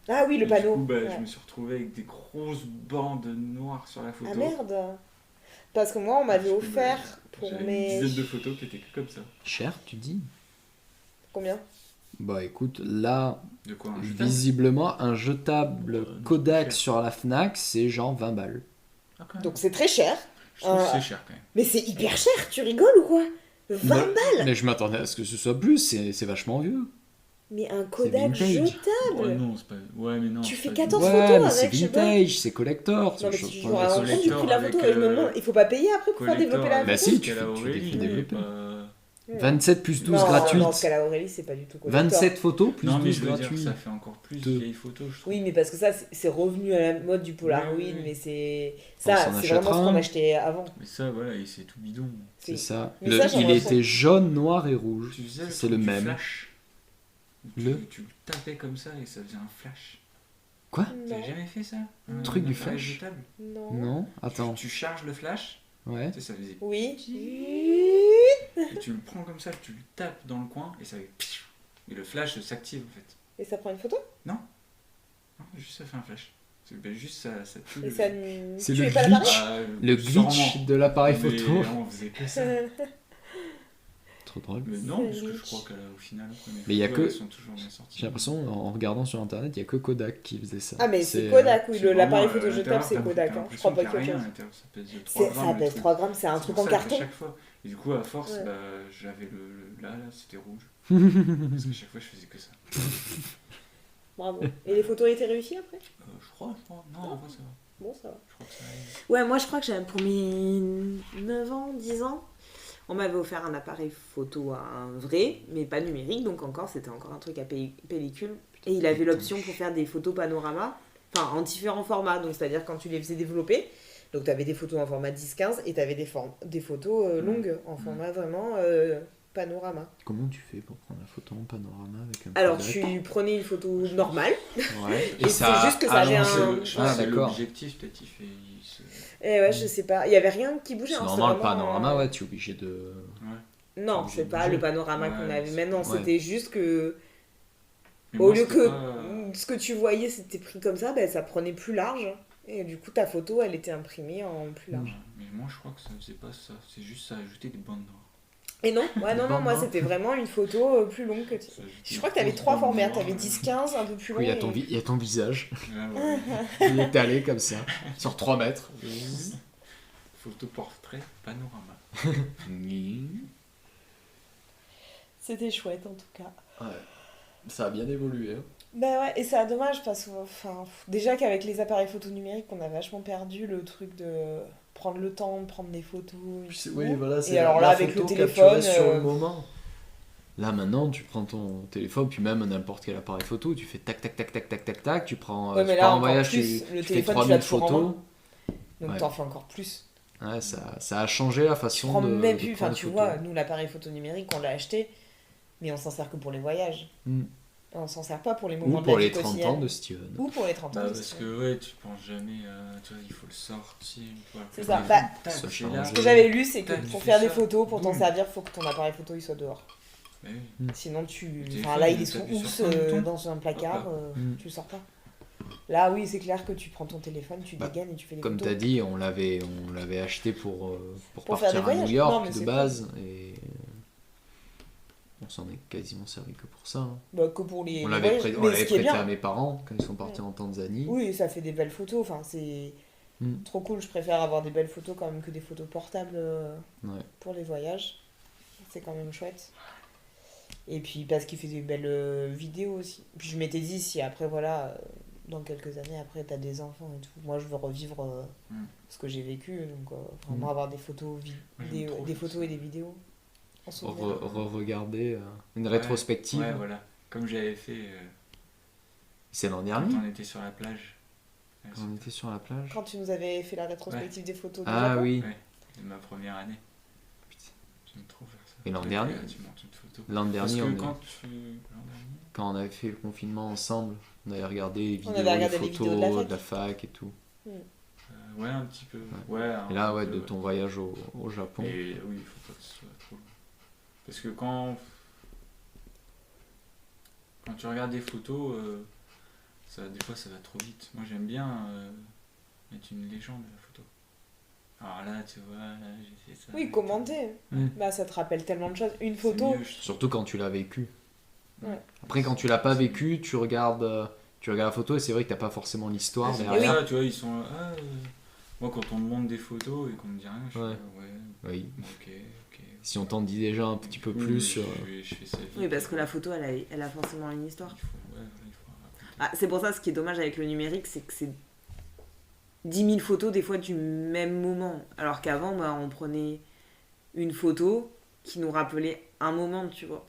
Ah oui, le
Et
panneau.
Du coup,
Ouais.
je me suis retrouvé avec des grosses bandes noires sur la photo.
Ah merde. Parce que moi, on m'avait offert pour
J'avais
mes...
une dizaine de photos qui étaient que comme ça.
Cher, tu dis?
Combien?
Bah écoute, là,
De quoi un jetable
visiblement, un jetable Kodak
cher.
sur la Fnac, c'est genre 20 balles.
Ah, quand même.
Donc c'est très cher.
Je trouve que c'est cher quand même.
Mais c'est hyper cher, tu rigoles ou quoi? 20
Bah,
balles.
Mais je m'attendais à ce que ce soit plus, c'est vachement vieux.
Mais un Kodak
vintage.
jetable.
Ouais, non, c'est pas. Ouais, mais non.
Tu
c'est
fais
pas
14
du-
Ouais,
photos
mais c'est
avec, je sais pas.
vintage, c'est collector.
Non, mais
je-
tu
je-
me rends compte du
collector
prix de la
avec,
photo. Et je me demande, il faut pas payer après pour faire
collector
développer la
avec-
Bah
photo.
si, tu
Qu'elle a
fais- tu les
Aurélie,
fais
mais
développer.
pas-
27 plus 12
Non,
gratuites.
non, parce qu'à la Aurélie, c'est pas du tout collector.
27 photos plus
Non, mais
12
je veux dire,
gratuites.
ça fait encore plus
Deux.
vieille photo, je trouve.
Oui, mais parce que ça, c'est revenu à la mode du Polaroid,
Oui, oui, oui.
mais c'est...
On
Ça,
s'en
c'est vraiment
achètera
ce qu'on
un.
achetait avant.
Mais ça, voilà, et c'est tout bidon.
C'est
Oui.
ça.
Mais
Le-
ça,
il
j'aimerais
était jaune, noir et rouge.
Tu faisais le
C'est
truc
le
du
même.
flash. Tu le tapais comme ça et ça faisait un flash.
Quoi?
Vous avez jamais fait ça? Un
Truc du
appareil
flash
jetable.
Non.
Non? Attends.
Tu charges le flash,
Ouais.
tu sais, ça faisait.
Oui.
Et tu le prends comme ça, tu le tapes dans le coin et ça fait. Et le flash s'active en fait.
Et ça prend une photo?
Non, juste ça fait un flash. Juste ça tue.
Et ça
C'est
tu
le
es pas
glitch.
l'appareil?
Le glitch de l'appareil
Mais
photo.
on faisait que ça.
Trop drôle.
Mais non, parce que je
glitch.
crois qu'au final,
Mais il y a que-
elles sont toujours bien sorties.
J'ai l'impression, en regardant sur internet, il n'y a que Kodak qui faisait ça.
Ah, mais c'est
euh,
Kodak, oui,
C'est
l'appareil
vraiment,
photo jetable, c'est Kodak.
t'as
Hein. Je crois pas qu'il y
l'impression
a
qu'il y a
autre chose.
rien à l'intérieur, ça pèse 3 grammes.
Ça
le
pèse
truc.
3 grammes, c'est un
C'est
truc
pour
en
ça qu'à
carton.
chaque fois. Et du coup, à force,
Ouais.
bah, j'avais là, c'était rouge. Parce que chaque fois, je faisais que ça.
Bravo. Et les photos étaient réussies après?
Je crois. Non, en vrai, ça va.
Bon, ça va.
Je crois que ça allait.
Ouais, moi je crois que j'avais pour mes 9 ans, 10 ans, on m'avait offert un appareil photo, un vrai, mais pas numérique, donc c'était encore un truc à pellicule. Et il avait l'option pour faire des photos panorama, enfin en différents formats, donc c'est-à-dire quand tu les faisais développer, donc tu avais des photos en format 10-15 et tu avais des photos longues en format vraiment panorama.
Comment tu fais pour prendre la photo en panorama avec un
Alors
Kodak
tu prenais une photo normale,
Ouais.
et c'est juste que ça avait
allonge-
un-
Je pense
Ah,
que c'est
d'accord.
l'objectif, peut-être, il se.
et ouais, je sais pas, il y avait rien qui bougeait.
C'est
hein,
normal, le
c'était vraiment,
panorama, ouais, tu es obligé de.
Non,
obligé
c'est
de
pas
bouger.
le panorama qu'on
Ouais,
avait maintenant,
ouais.
c'était juste que
Mais
au
moi,
lieu
c'était
que
pas-
ce que tu voyais c'était pris comme ça, ben, ça prenait plus large. Et du coup, ta photo, elle était imprimée en plus large.
Mais moi, je crois que ça faisait pas ça. C'est juste ça ajouter des bandes noires.
Et non, ouais, non,
bandes
moi
noires.
c'était vraiment une photo plus longue que tu.
Ça ajoutait
Je crois que
des
t'avais
grosses
3
bandes
formats,
noires.
t'avais 10-15, un peu plus long.
Oui,
et-
il y a ton visage.
Ouais, ouais.
Il est allé comme ça, sur 3 mètres.
Photo portrait panorama.
C'était chouette en tout cas.
Ouais. Ça a bien évolué. Hein.
Bah ouais, et c'est dommage parce que déjà qu'avec les appareils photo numériques, on a vachement perdu le truc de prendre le temps de prendre des photos. Et tout.
Oui, voilà,
Et alors là, avec le téléphone,
sur le moment. Là maintenant, tu prends ton téléphone, puis même n'importe quel appareil photo, tu fais tac tac tac tac tac tac tac, tu prends
Ouais, mais
tu
là,
pars en
encore
voyage,
plus,
tu
le
fais
téléphone, tu
3000
l'as toujours en
photos.
main. Donc
Ouais.
t'en fais encore plus.
Ouais, ça a changé la
Tu
façon
prends
de
même
de
plus,
prendre
enfin
des
tu
photos.
vois, nous l'appareil photo numérique, on l'a acheté, mais on s'en sert que pour les voyages.
Mm.
On s'en sert pas pour les moments
Ou
de
pour
la
les
vie
30
quotidienne.
ans de Steven.
Ou pour les 30 ans.
Bah,
de
parce
Steven.
que ouais, tu penses jamais, tu vois, il faut le sortir.
C'est ça. Bah,
Ça
c'est
change.
là.
Ce que j'avais lu, c'est que
Tac,
pour
tu
faire
fais
des
ça.
photos, pour t'en
Boum.
servir, faut que ton appareil photo il soit dehors.
Bah oui.
Sinon tu.
Le
Enfin là, il est
téléphone,
sous
t'appuies
housse
sur un bouton.
dans un placard,
Mm.
tu le sors pas. Là, oui, c'est clair que tu prends ton téléphone, tu
Bah,
dégaines et tu fais des
Comme
photos.
t'as dit, on l'avait acheté pour
Pour faire
partir
des
à New
voyages.
York
Non, mais
de
c'est
base. Et on s'en est quasiment servi que pour ça. Hein.
Bah, que pour les
On
les
l'avait
voyages.
on
Mais
l'avait
ce qui est
prêté
bien,
à mes parents quand ils sont partis en Tanzanie.
oui, ça fait des belles photos. Enfin, c'est
Mm.
trop cool. Je préfère avoir des belles photos quand même que des photos portables
Ouais.
pour les voyages. C'est quand même chouette. Et puis parce qu'il fait des belles vidéos aussi. Puis je m'étais dit, si après, voilà, dans quelques années, après, t'as des enfants et tout. Moi, je veux revivre ce que j'ai vécu. Donc, vraiment avoir des photos,
Moi, j'aime trop
des
faire
photos
ça.
et des vidéos. En souvenir.
Regarder une rétrospective.
Ouais, voilà. Comme j'avais fait
C'est l'an
quand
dernier,
on était sur la plage. Ouais,
quand on était sur la plage.
Quand tu nous avais fait la rétrospective des photos du
Ah
Japon.
oui,
Ouais, c'est ma première année.
Putain.
J'aime trop faire ça.
Et l'an
Toi,
dernier
tu montes une photo.
l'an
Parce
dernier,
que
quand on avait fait le confinement ensemble, on avait regardé les vidéos,
avait regardé
les
les
photos
vidéos de la
de la fac et tout.
ouais, un petit peu. Ouais.
Et là, ouais, de ton voyage au Japon.
Et oui, il faut pas que ce soit trop long. Parce que quand tu regardes des photos, des fois ça va trop vite. Moi j'aime bien mettre une légende à la photo. Alors là, tu vois, là j'ai fait ça.
Oui, commenter.
Mm.
Bah, ça te rappelle tellement de choses. Une
C'est
photo.
mieux, je trouve.
Surtout quand tu l'as vécu.
Ouais.
Après, quand tu l'as pas vécu, tu regardes la photo et c'est vrai que t'as pas forcément l'histoire
C'est
derrière.
ça, tu vois, ils sont là. Moi, quand on me montre des photos et qu'on me dit rien, je suis
Ouais.
là, ouais,
Oui.
ok.
Si on t'en dit déjà un petit peu
Oui,
plus
mais
sur.
je fais ça vite.
Oui, parce que la photo, elle a forcément une histoire.
Il faut raconter.
Ah, c'est pour ça, ce qui est dommage avec le numérique, c'est que c'est 10 000 photos des fois du même moment. Alors qu'avant, bah, on prenait une photo qui nous rappelait un moment, tu vois.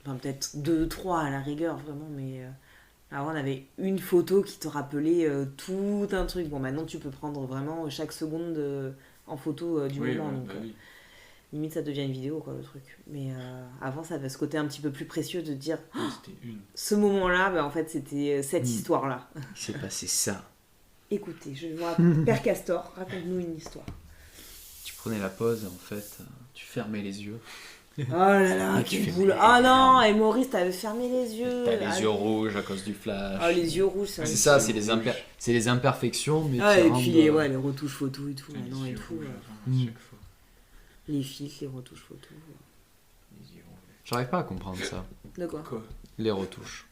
Enfin, peut-être 2, 3 à la rigueur, vraiment, mais avant, on avait une photo qui te rappelait tout un truc. Bon, maintenant, tu peux prendre vraiment chaque seconde en photo du
Oui,
moment.
ouais,
Donc,
bah oui.
limite, ça devient une vidéo, quoi, le truc. Mais avant, ça avait ce côté un petit peu plus précieux de dire
C'était une.
ce moment-là, bah, en fait, c'était cette
Mm.
histoire-là.
Il s'est passé ça.
Écoutez, je vous raconte. Père Castor, raconte-nous une histoire.
Tu prenais la pause et en fait, tu fermais les yeux.
Oh là là,
Et tu
quelle
fais
boule.
merde.
Ah non, et Maurice, t'avais fermé les yeux.
T'as les
Ah,
yeux rouges à cause du flash.
Ah, les yeux rouges,
C'est ça, c'est les imperfections, mais
Ah,
qui
et
rendent,
puis les retouches photos et tout.
Putain,
Maintenant
les
et
yeux
tout.
rouges
euh,
avant, à
Mm.
chaque fois.
les filtres, les retouches photos.
Les yeux rouges.
J'arrive pas à comprendre ça.
De quoi
Quoi
Les retouches.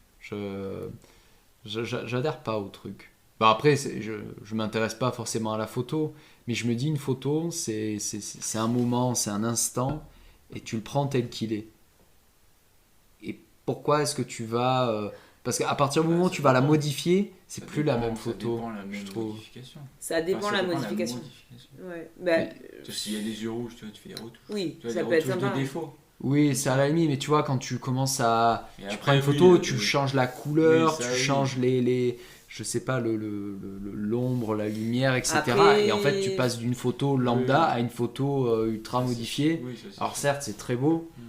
J'adhère pas au truc. Bah après, je m'intéresse pas forcément à la photo, mais je me dis une photo, c'est un moment, c'est un instant, et tu le prends tel qu'il est. Et pourquoi est-ce que tu vas... parce qu'à partir du moment où tu vas la modifier, c'est
Ça
plus la
dépend-
même photo,
Ça dépend la même
je trouve.
modification.
Ça dépend
Enfin,
la
ça dépend
modification.
modification.
Ouais. Bah,
Tu vois, s'il y a des yeux rouges, tu vois, tu fais des retouches.
oui,
Tu vois,
ça
des
peut être
retouches
sympa.
de défaut.
Oui, c'est à la limite, mais tu vois, quand tu commences à...
Et
Tu
après,
prends une
oui,
photo, tu changes la couleur,
oui, ça,
tu
oui.
changes les je sais pas, l'ombre, la lumière, etc.
Après-
Et en fait, tu passes d'une photo lambda
Oui.
à une photo ultra modifiée.
Oui, ça, c'est
Alors
sûr.
certes, c'est très beau,
Mm.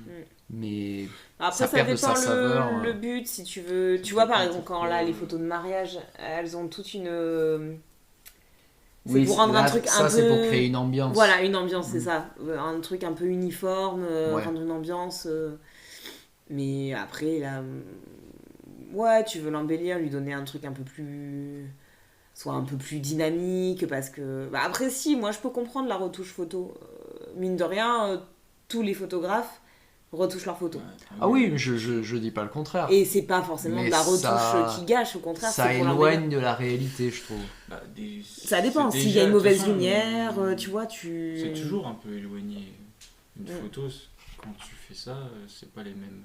mais
Après,
ça
ça
perd de
dépend
sa saveur,
le
hein.
but, si tu veux. Tu
Ça
vois, par
dépend
exemple, quand
pourquoi.
là, les photos de mariage, elles ont toute une. C'est
oui,
pour rendre
là,
un truc
ça
un
c'est
peu.
pour créer une ambiance.
Voilà, une ambiance, c'est
Mm.
ça. Un truc un peu uniforme,
Ouais.
rendre une ambiance. Mais après, là. Ouais, tu veux l'embellir, lui donner un truc un peu plus. Soit un peu plus dynamique, parce que. Bah, après, si, moi je peux comprendre la retouche photo. Mine de rien, tous les photographes retouchent leurs photos.
Ouais,
Ah oui, mais je dis pas le contraire.
Et c'est pas forcément
Mais
de la retouche
ça-
qui gâche, au contraire,
Ça
c'est pour l'embellir.
éloigne de la réalité, je trouve.
Bah,
Ça dépend,
c'est
s'il y
déjà,
a une
de toute
mauvaise
façon,
lumière, tu vois, tu...
C'est toujours un peu éloigné. Une
Mm.
photo, quand tu fais ça, c'est pas les mêmes.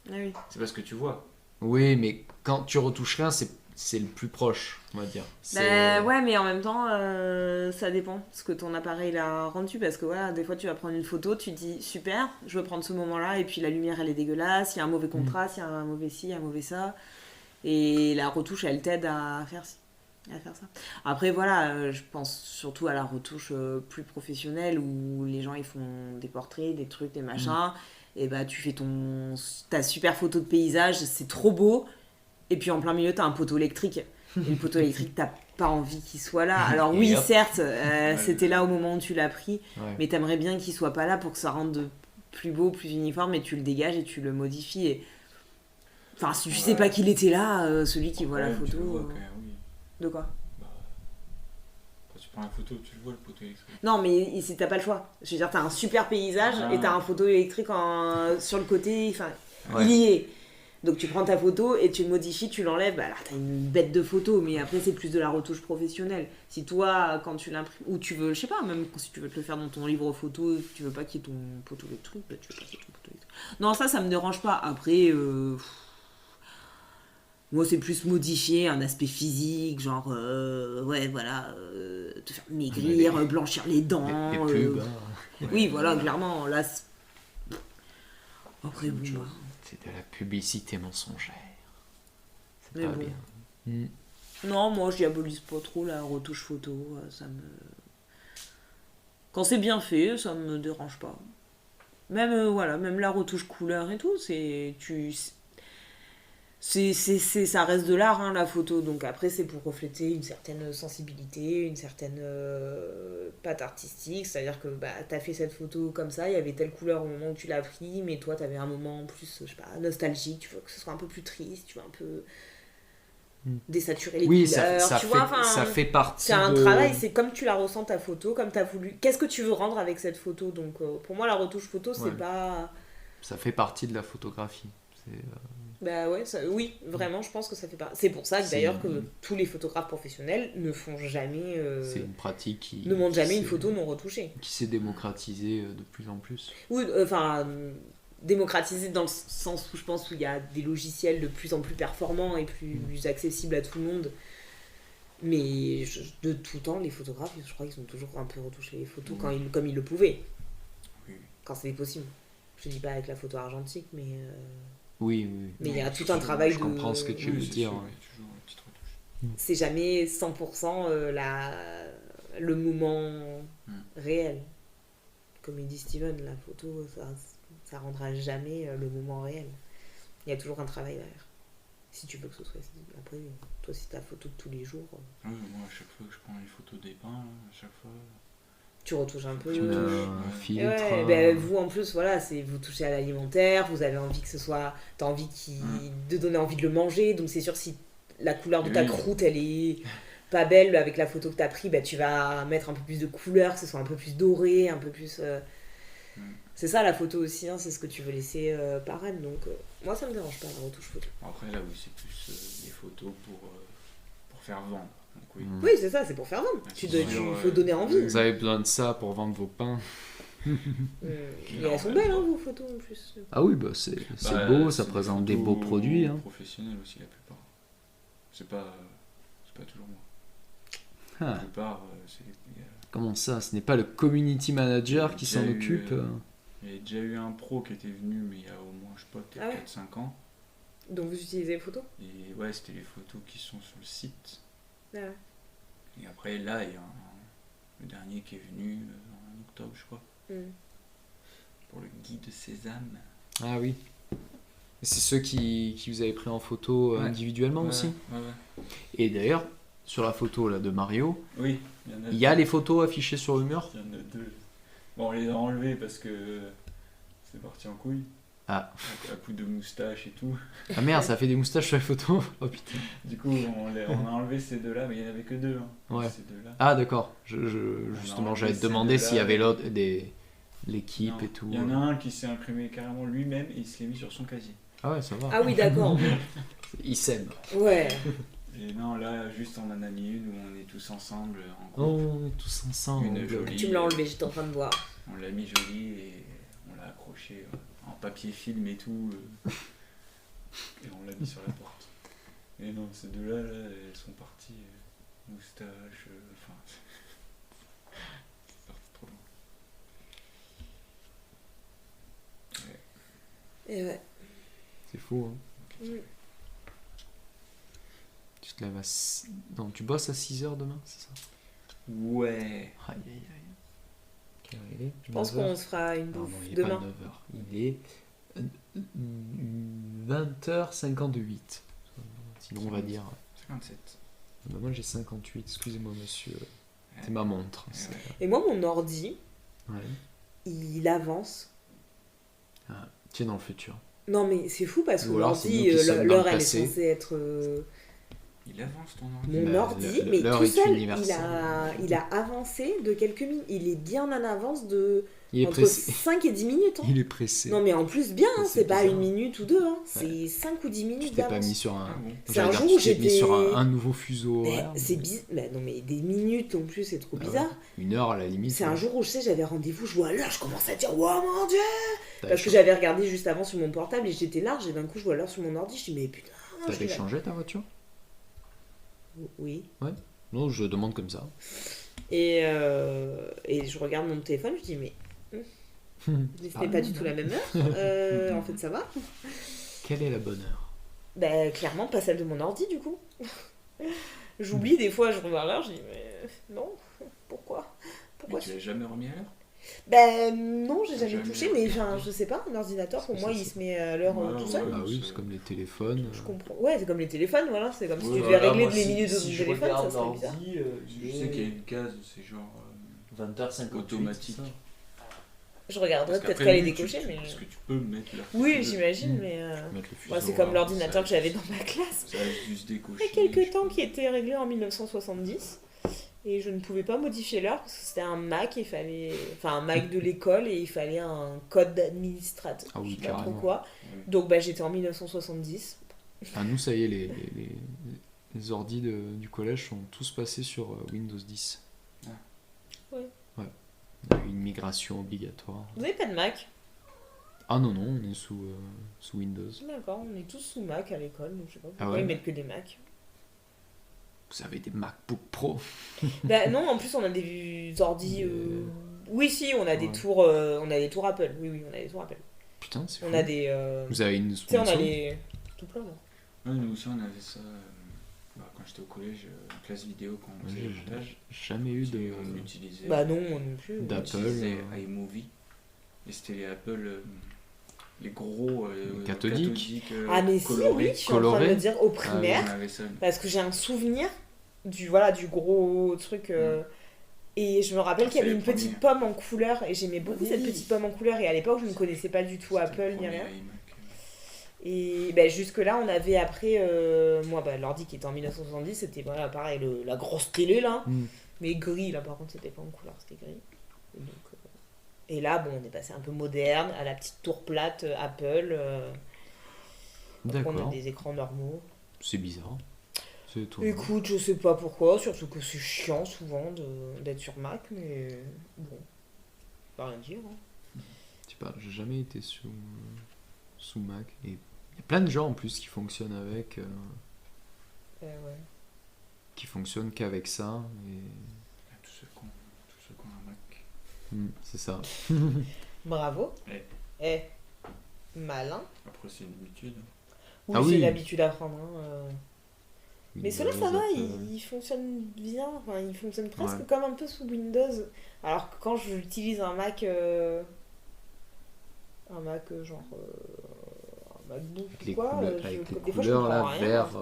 Ah oui.
C'est pas ce que tu vois.
Oui, mais quand tu retouches rien, c'est le plus proche, on va dire.
Bah, ouais, mais en même temps, ça dépend ce que ton appareil a rendu, parce que voilà, des fois tu vas prendre une photo, tu te dis super, je veux prendre ce moment-là, et puis la lumière elle est dégueulasse, il y a un mauvais contraste, il y a un mauvais ci, un mauvais ça, et la retouche elle t'aide à faire ça. Après voilà, je pense surtout à la retouche plus professionnelle où les gens ils font des portraits, des trucs, des machins, et bah tu fais ta super photo de paysage, c'est trop beau, et puis en plein milieu t'as un poteau électrique. Et le poteau électrique, t'as pas envie qu'il soit là. Alors
Et
oui,
hop.
certes, c'était là au moment où tu l'as pris,
Ouais.
mais t'aimerais bien qu'il soit pas là pour que ça rende plus beau, plus uniforme, et tu le dégages et tu le modifies. Et... Enfin, si tu sais
Ouais.
pas qu'il était là, celui qui voit la
Ouais, tu
photo...
le vois quand même, oui.
De quoi?
Quand tu prends la photo, tu le vois le poteau électrique.
Non, mais ici, t'as pas le choix. Je veux dire, t'as un super paysage et t'as un photo électrique sur le côté. Enfin, il y est. Donc tu prends ta photo et tu le modifies, tu l'enlèves. Bah, alors t'as une bête de photo, mais après c'est plus de la retouche professionnelle. Si toi, quand tu l'imprimes, ou tu veux, je sais pas, même si tu veux te le faire dans ton livre photo, tu veux pas qu'il y ait ton poteau électrique, bah tu veux pas qu'il y ait ton poteau électrique. Non, ça me dérange pas. Après, moi c'est plus modifier un aspect physique, genre, ouais, voilà, te faire maigrir, blanchir les dents.
Les pubs, hein.
Oui, voilà, clairement, là. Après, bon, bah.
C'est de la publicité mensongère. C'est
Mais
pas
bon.
bien.
Non, moi je diabolise pas trop la retouche photo, ça me... Quand c'est bien fait, ça me dérange pas. Même, voilà, même la retouche couleur et tout, ça reste de l'art, hein, la photo. Donc après, c'est pour refléter une certaine sensibilité, une certaine patte artistique. C'est-à-dire que bah, t'as fait cette photo comme ça, il y avait telle couleur au moment où tu l'as pris, mais toi, t'avais un moment plus, je sais pas, nostalgique. Tu veux que ce soit un peu plus triste, tu veux un peu désaturer les couleurs.
Ça fait partie
c'est un travail, c'est comme tu la ressens ta photo, comme t'as voulu. Qu'est-ce que tu veux rendre avec cette photo? Donc pour moi, la retouche photo, c'est pas...
Ça fait partie de la photographie.
Bah ouais, oui, vraiment, je pense que ça fait pas. C'est pour ça que d'ailleurs que tous les photographes professionnels ne font jamais.
C'est une pratique qui.
Ne montrent jamais une photo non retouchée.
Qui s'est démocratisée de plus en plus.
Oui, démocratisée dans le sens où je pense où il y a des logiciels de plus en plus performants et plus accessibles à tout le monde. Mais de tout temps, les photographes, je crois qu'ils ont toujours un peu retouché les photos comme ils le pouvaient.
Oui.
Quand c'était possible. Je dis pas avec la photo argentique, mais.
Oui.
Mais il y a tout un travail
Je comprends ce que tu veux dire.
Toujours une petite retouche.
C'est jamais 100% le moment réel. Comme il dit Steven, la photo, ça rendra jamais le moment réel. Il y a toujours un travail derrière. Si tu veux que ce soit... Après, toi, si ta photo de tous les jours...
Oui, moi, à chaque fois que je prends les photos des pins, à chaque fois...
Tu retouches un peu.
Tu mets un filtre.
Vous en plus, voilà, vous touchez à l'alimentaire, vous avez envie que ce soit. T'as envie de donner envie de le manger, donc c'est sûr si la couleur de ta croûte elle est pas belle avec la photo que t'as pris, bah, tu vas mettre un peu plus de couleur, que ce soit un peu plus doré, un peu plus. C'est ça la photo aussi, hein, c'est ce que tu veux laisser paraître, donc moi ça me dérange pas la retouche photo.
Après là, oui, c'est plus des photos pour faire vendre. Donc,
oui, c'est ça, c'est pour faire vendre. Il faut donner envie.
Vous avez besoin de ça pour vendre vos pains.
Et elles sont belles, hein, vos photos en plus.
Ah oui, bah, c'est beau, ça présente des beaux produits. Hein.
Professionnels aussi, la plupart. C'est pas toujours moi.
Ah.
La plupart,
Comment ça? Ce n'est pas le community manager qui s'en occupe
Il y a déjà eu un pro qui était venu, mais il y a au moins, je sais pas, peut-être 4-5 ans.
Donc vous utilisez les photos?
Et ouais, c'était les photos qui sont sur le site.
Ah ouais.
Et après, là, il y a le dernier qui est venu en octobre, je crois. Pour le guide Sésame.
Ah oui. Et c'est ceux qui vous avez pris en photo individuellement aussi.
Ouais.
Et d'ailleurs, sur la photo là, de Mario,
oui,
il y a les photos affichées sur le mur.
Il y en a 2. Bon, on les a enlevées parce que c'est parti en couille.
Ah.
À coup de moustache et tout.
Ah merde, ça fait des moustaches sur les photos. Oh putain.
Du coup, on a enlevé ces deux-là, mais il n'y en avait que 2. Hein,
ouais.
Ces deux-là.
Ah d'accord. Justement, j'allais te demander s'il y avait l'équipe et tout.
Il y en a un qui s'est imprimé carrément lui-même et il se l'est mis sur son casier.
Ah ouais, ça va.
Ah oui, d'accord.
Il s'aime.
Ouais.
Et non, là, juste on en a mis une où on est tous ensemble en groupe.
Oh, on est tous ensemble.
Une jolie.
Tu me l'as enlevé, j'étais en train de voir.
On l'a mis jolie et on l'a accroché en papier film et tout. Et on l'a mis sur la porte. Et non, ces deux-là, elles sont parties moustache, enfin... c'est parti trop loin. Ouais.
Et ouais.
C'est fou, hein. Tu te lèves à... Non, tu bosses à 6h demain, c'est ça?
Ouais.
Aïe. Quelle heure il est?
Je pense qu'on se fera une bouffe
il est
demain.
Pas 9h. Il est 20h58. Sinon, on va dire...
57.
Bah, moi, j'ai 58. Excusez-moi, monsieur. C'est ma montre.
Et moi, mon ordi,
Ouais.
il avance.
Ah, tu es dans le futur.
Non, mais c'est fou parce que
Ou alors, c'est
l'ordi,
nous qui sommes dans
l'heure,
le
elle est
passé.
censée être
Il avance ton ordi.
Mon
Bah,
ordi,
le-
mais
l'heure
tout
est
seul,
universelle.
il a avancé de quelques minutes. Il est bien en avance de
Il est
entre
pressé.
5 et 10 minutes. Hein.
Il est pressé.
Non, mais en plus, bien, hein,
C'est
c'est pas
bizarre.
une minute ou deux, hein, c'est 5 ou 10
Tu
minutes
t'es pas
d'avance.
mis sur un.
Ah bon.
C'est
J'allais
un
dire,
jour
tu
où
t'es mis
j'étais-
sur un nouveau fuseau
Mais
horaire.
c'est bizarre. Non, mais des minutes en plus, c'est trop
Ah ouais.
bizarre.
1 heure à la limite.
C'est un jour où je sais, j'avais rendez-vous, je vois l'heure, je commence à dire, oh mon dieu!
T'avais
Parce que j'avais regardé juste avant sur mon portable et j'étais large et d'un coup je vois l'heure sur mon ordi, je dis, mais putain, je
T'avais
dis,
changé ta voiture?
oui.
Non, je demande comme ça.
Et je regarde mon téléphone, je dis, mais ce n'est pas du tout la même heure. En fait, ça va.
Quelle est la bonne heure?
Ben, clairement, pas celle de mon ordi, du coup. J'oublie des fois, je regarde l'heure, je dis, mais non, pourquoi
Mais
Pourquoi
tu l'as jamais remis à l'heure?
Ben, non, j'ai jamais
Jamais
touché, mais enfin,
remis.
je sais pas, un ordinateur, pour
Ça,
moi,
ça,
il
c'est-
se met à l'heure
Ouais,
tout
ouais,
seul.
Bah oui,
c'est-
c'est comme les téléphones.
Je comprends. Ouais, c'est comme les téléphones, voilà. C'est comme si
Ouais,
tu devais
voilà,
régler
moi,
les
si-
minutes de
si
ton
je
téléphone,
regarde
ça serait
l'ordi,
bizarre.
Je sais qu'il y a une case, c'est genre
20h58.
automatique.
c'est ça.
Je regarderai
Parce
peut-être
qu'après,
qu'elle est
oui,
décochée, mais.
Parce que tu peux mettre l'heure.
Oui,
que tu veux.
j'imagine,
Mm.
mais.
Mettre le fuseau
Moi, c'est comme
horaire.
l'ordinateur que j'avais dans ma classe.
Ça a dû se décocher.
Il y a quelques temps qui était réglé en 1970. Et je ne pouvais pas modifier l'heure parce que c'était un Mac, il fallait. Enfin, un Mac de l'école et il fallait un code d'administrateur.
Ah oui,
je sais pas trop
carrément.
quoi.
Ouais.
Donc, bah, j'étais en 1970.
Ah, nous, ça y est, les ordis du collège sont tous passés sur Windows 10.
Ah.
Ouais.
Ouais. Il y a eu une migration obligatoire.
Vous avez pas de Mac?
Ah non, non, on est sous Windows.
D'accord, on est tous sous Mac à l'école, donc je sais pas pourquoi
Ah ouais
ils mettent que des Macs.
Vous avez des MacBook Pro.
Bah non, en plus on a des ordi. Oui, si, on a des
Ouais.
tours, on a des tours Apple. Oui, oui, on a des tours Apple.
Putain, c'est
On
fou.
a des.
Vous avez une
Tu sais, on a
sponsor
les. Tout plein, là.
Ouais, nous aussi, on avait ça quand j'étais au collège, en classe vidéo, quand on faisait le montage.
Jamais eu de...
On utilisait,
Bah non, moi non plus.
D'Apple.
on utilisait iMovie. Et c'était les Apple, les gros
Cathodiques.
Ah, mais si, oui,
colorés.
je suis en train de
Coloré.
me dire au
On
primaire.
avait ça.
Parce que j'ai un souvenir du gros truc. Et je me rappelle qu'il y
C'est
avait
les
une petite
premiers.
pomme en couleur. Et j'aimais beaucoup cette petite pomme en couleur. Et à l'époque, je ne connaissais pas du tout
C'était
Apple
le
ni
premier
rien.
iMac.
Et ben, jusque-là, on avait après, moi, l'ordi qui était en 1970, c'était voilà, pareil, la grosse télé là,
Mm.
mais gris là, par contre, c'était pas en couleur, c'était gris. Et, donc, et là, bon, on est passé un peu moderne, à la petite tour plate Apple. Après, on a
D'accord.
des écrans normaux.
C'est bizarre. C'est étonnant.
Écoute, je sais pas pourquoi, surtout que c'est chiant souvent d'être sur Mac, mais bon, pas rien dire. Hein.
Je sais pas, j'ai jamais été sous Mac. Et il y a plein de gens en plus qui fonctionnent avec,
Ouais.
qui fonctionnent qu'avec ça. Et...
Tous ceux qui ont un Mac.
c'est ça.
Bravo.
Ouais.
Malin.
Après, c'est une habitude.
Oui,
Ah
j'ai
oui.
l'habitude à prendre. Mais ceux-là, ça va,
Apple.
ils fonctionnent bien. Enfin, ils fonctionnent presque
Ouais.
comme un peu sous Windows. Alors que quand j'utilise un Mac, genre un MacBook
Avec
ou
les,
quoi,
avec les
des fois je
couleurs
comprends
là,
rien.
vert,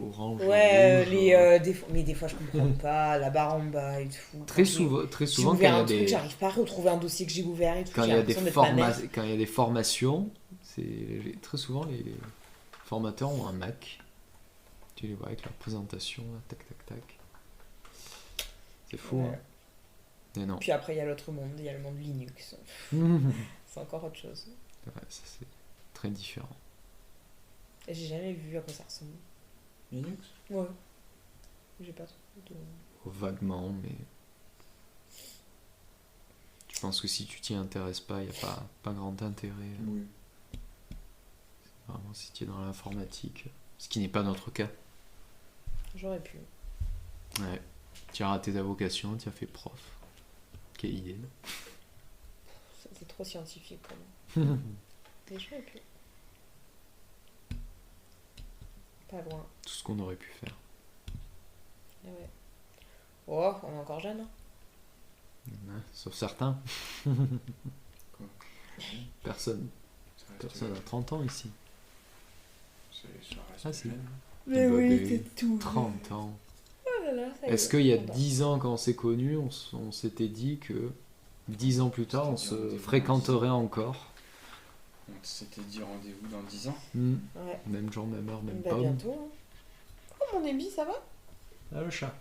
orange,
Ouais,
rouge.
mais des fois je comprends pas, la barre en bas et tout.
Très
J'ai
souvent quand il y
ouvert
a
un truc,
des,
j'arrive pas à retrouver un dossier que j'ai ouvert et tout.
quand il
j'ai
y a des
l'impression d'être ma mère.
quand il y a des formations, très souvent les formateurs ont un Mac. Tu les vois avec leur présentation, là, tac tac tac. C'est fou,
Ouais.
hein. Mais non.
Puis après, il y a l'autre monde, il y a le monde Linux. C'est encore autre chose.
Ouais, ça c'est très différent.
Et j'ai jamais vu à quoi ça ressemble.
Linux?
Ouais. J'ai pas trop de...
Vaguement, mais je pense que si tu t'y intéresses pas, il n'y a pas grand intérêt.
Oui.
Vraiment, si tu es dans l'informatique, ce qui n'est pas notre cas.
J'aurais pu.
Ouais. Tu as raté ta vocation, tu as fait prof. Quelle idée.
C'est trop scientifique pour moi. Mais j'aurais pu. Pas loin.
Tout ce qu'on aurait pu faire.
Ah ouais. Oh, on est encore jeune. Hein.
Ouais, sauf certains.
Quoi?
Personne à 30 ans ici.
Ça reste
Ah, si.
jeune.
Mais
Bah,
oui,
des
c'est tout.
30 ans.
Oh là là, ça y
Est-ce
est,
qu'il y a
pardon.
10 ans, quand on s'est connus, on s'était dit que 10 ans plus tard, on
C'est-à-dire, on
se
était
fréquenterait encore?
On s'était dit rendez-vous dans 10 ans.
Ouais.
Même jour, même heure, même
Bah
pomme.
bientôt. Hein. Oh Oh, mon ébi, ça va?
Ah, le chat.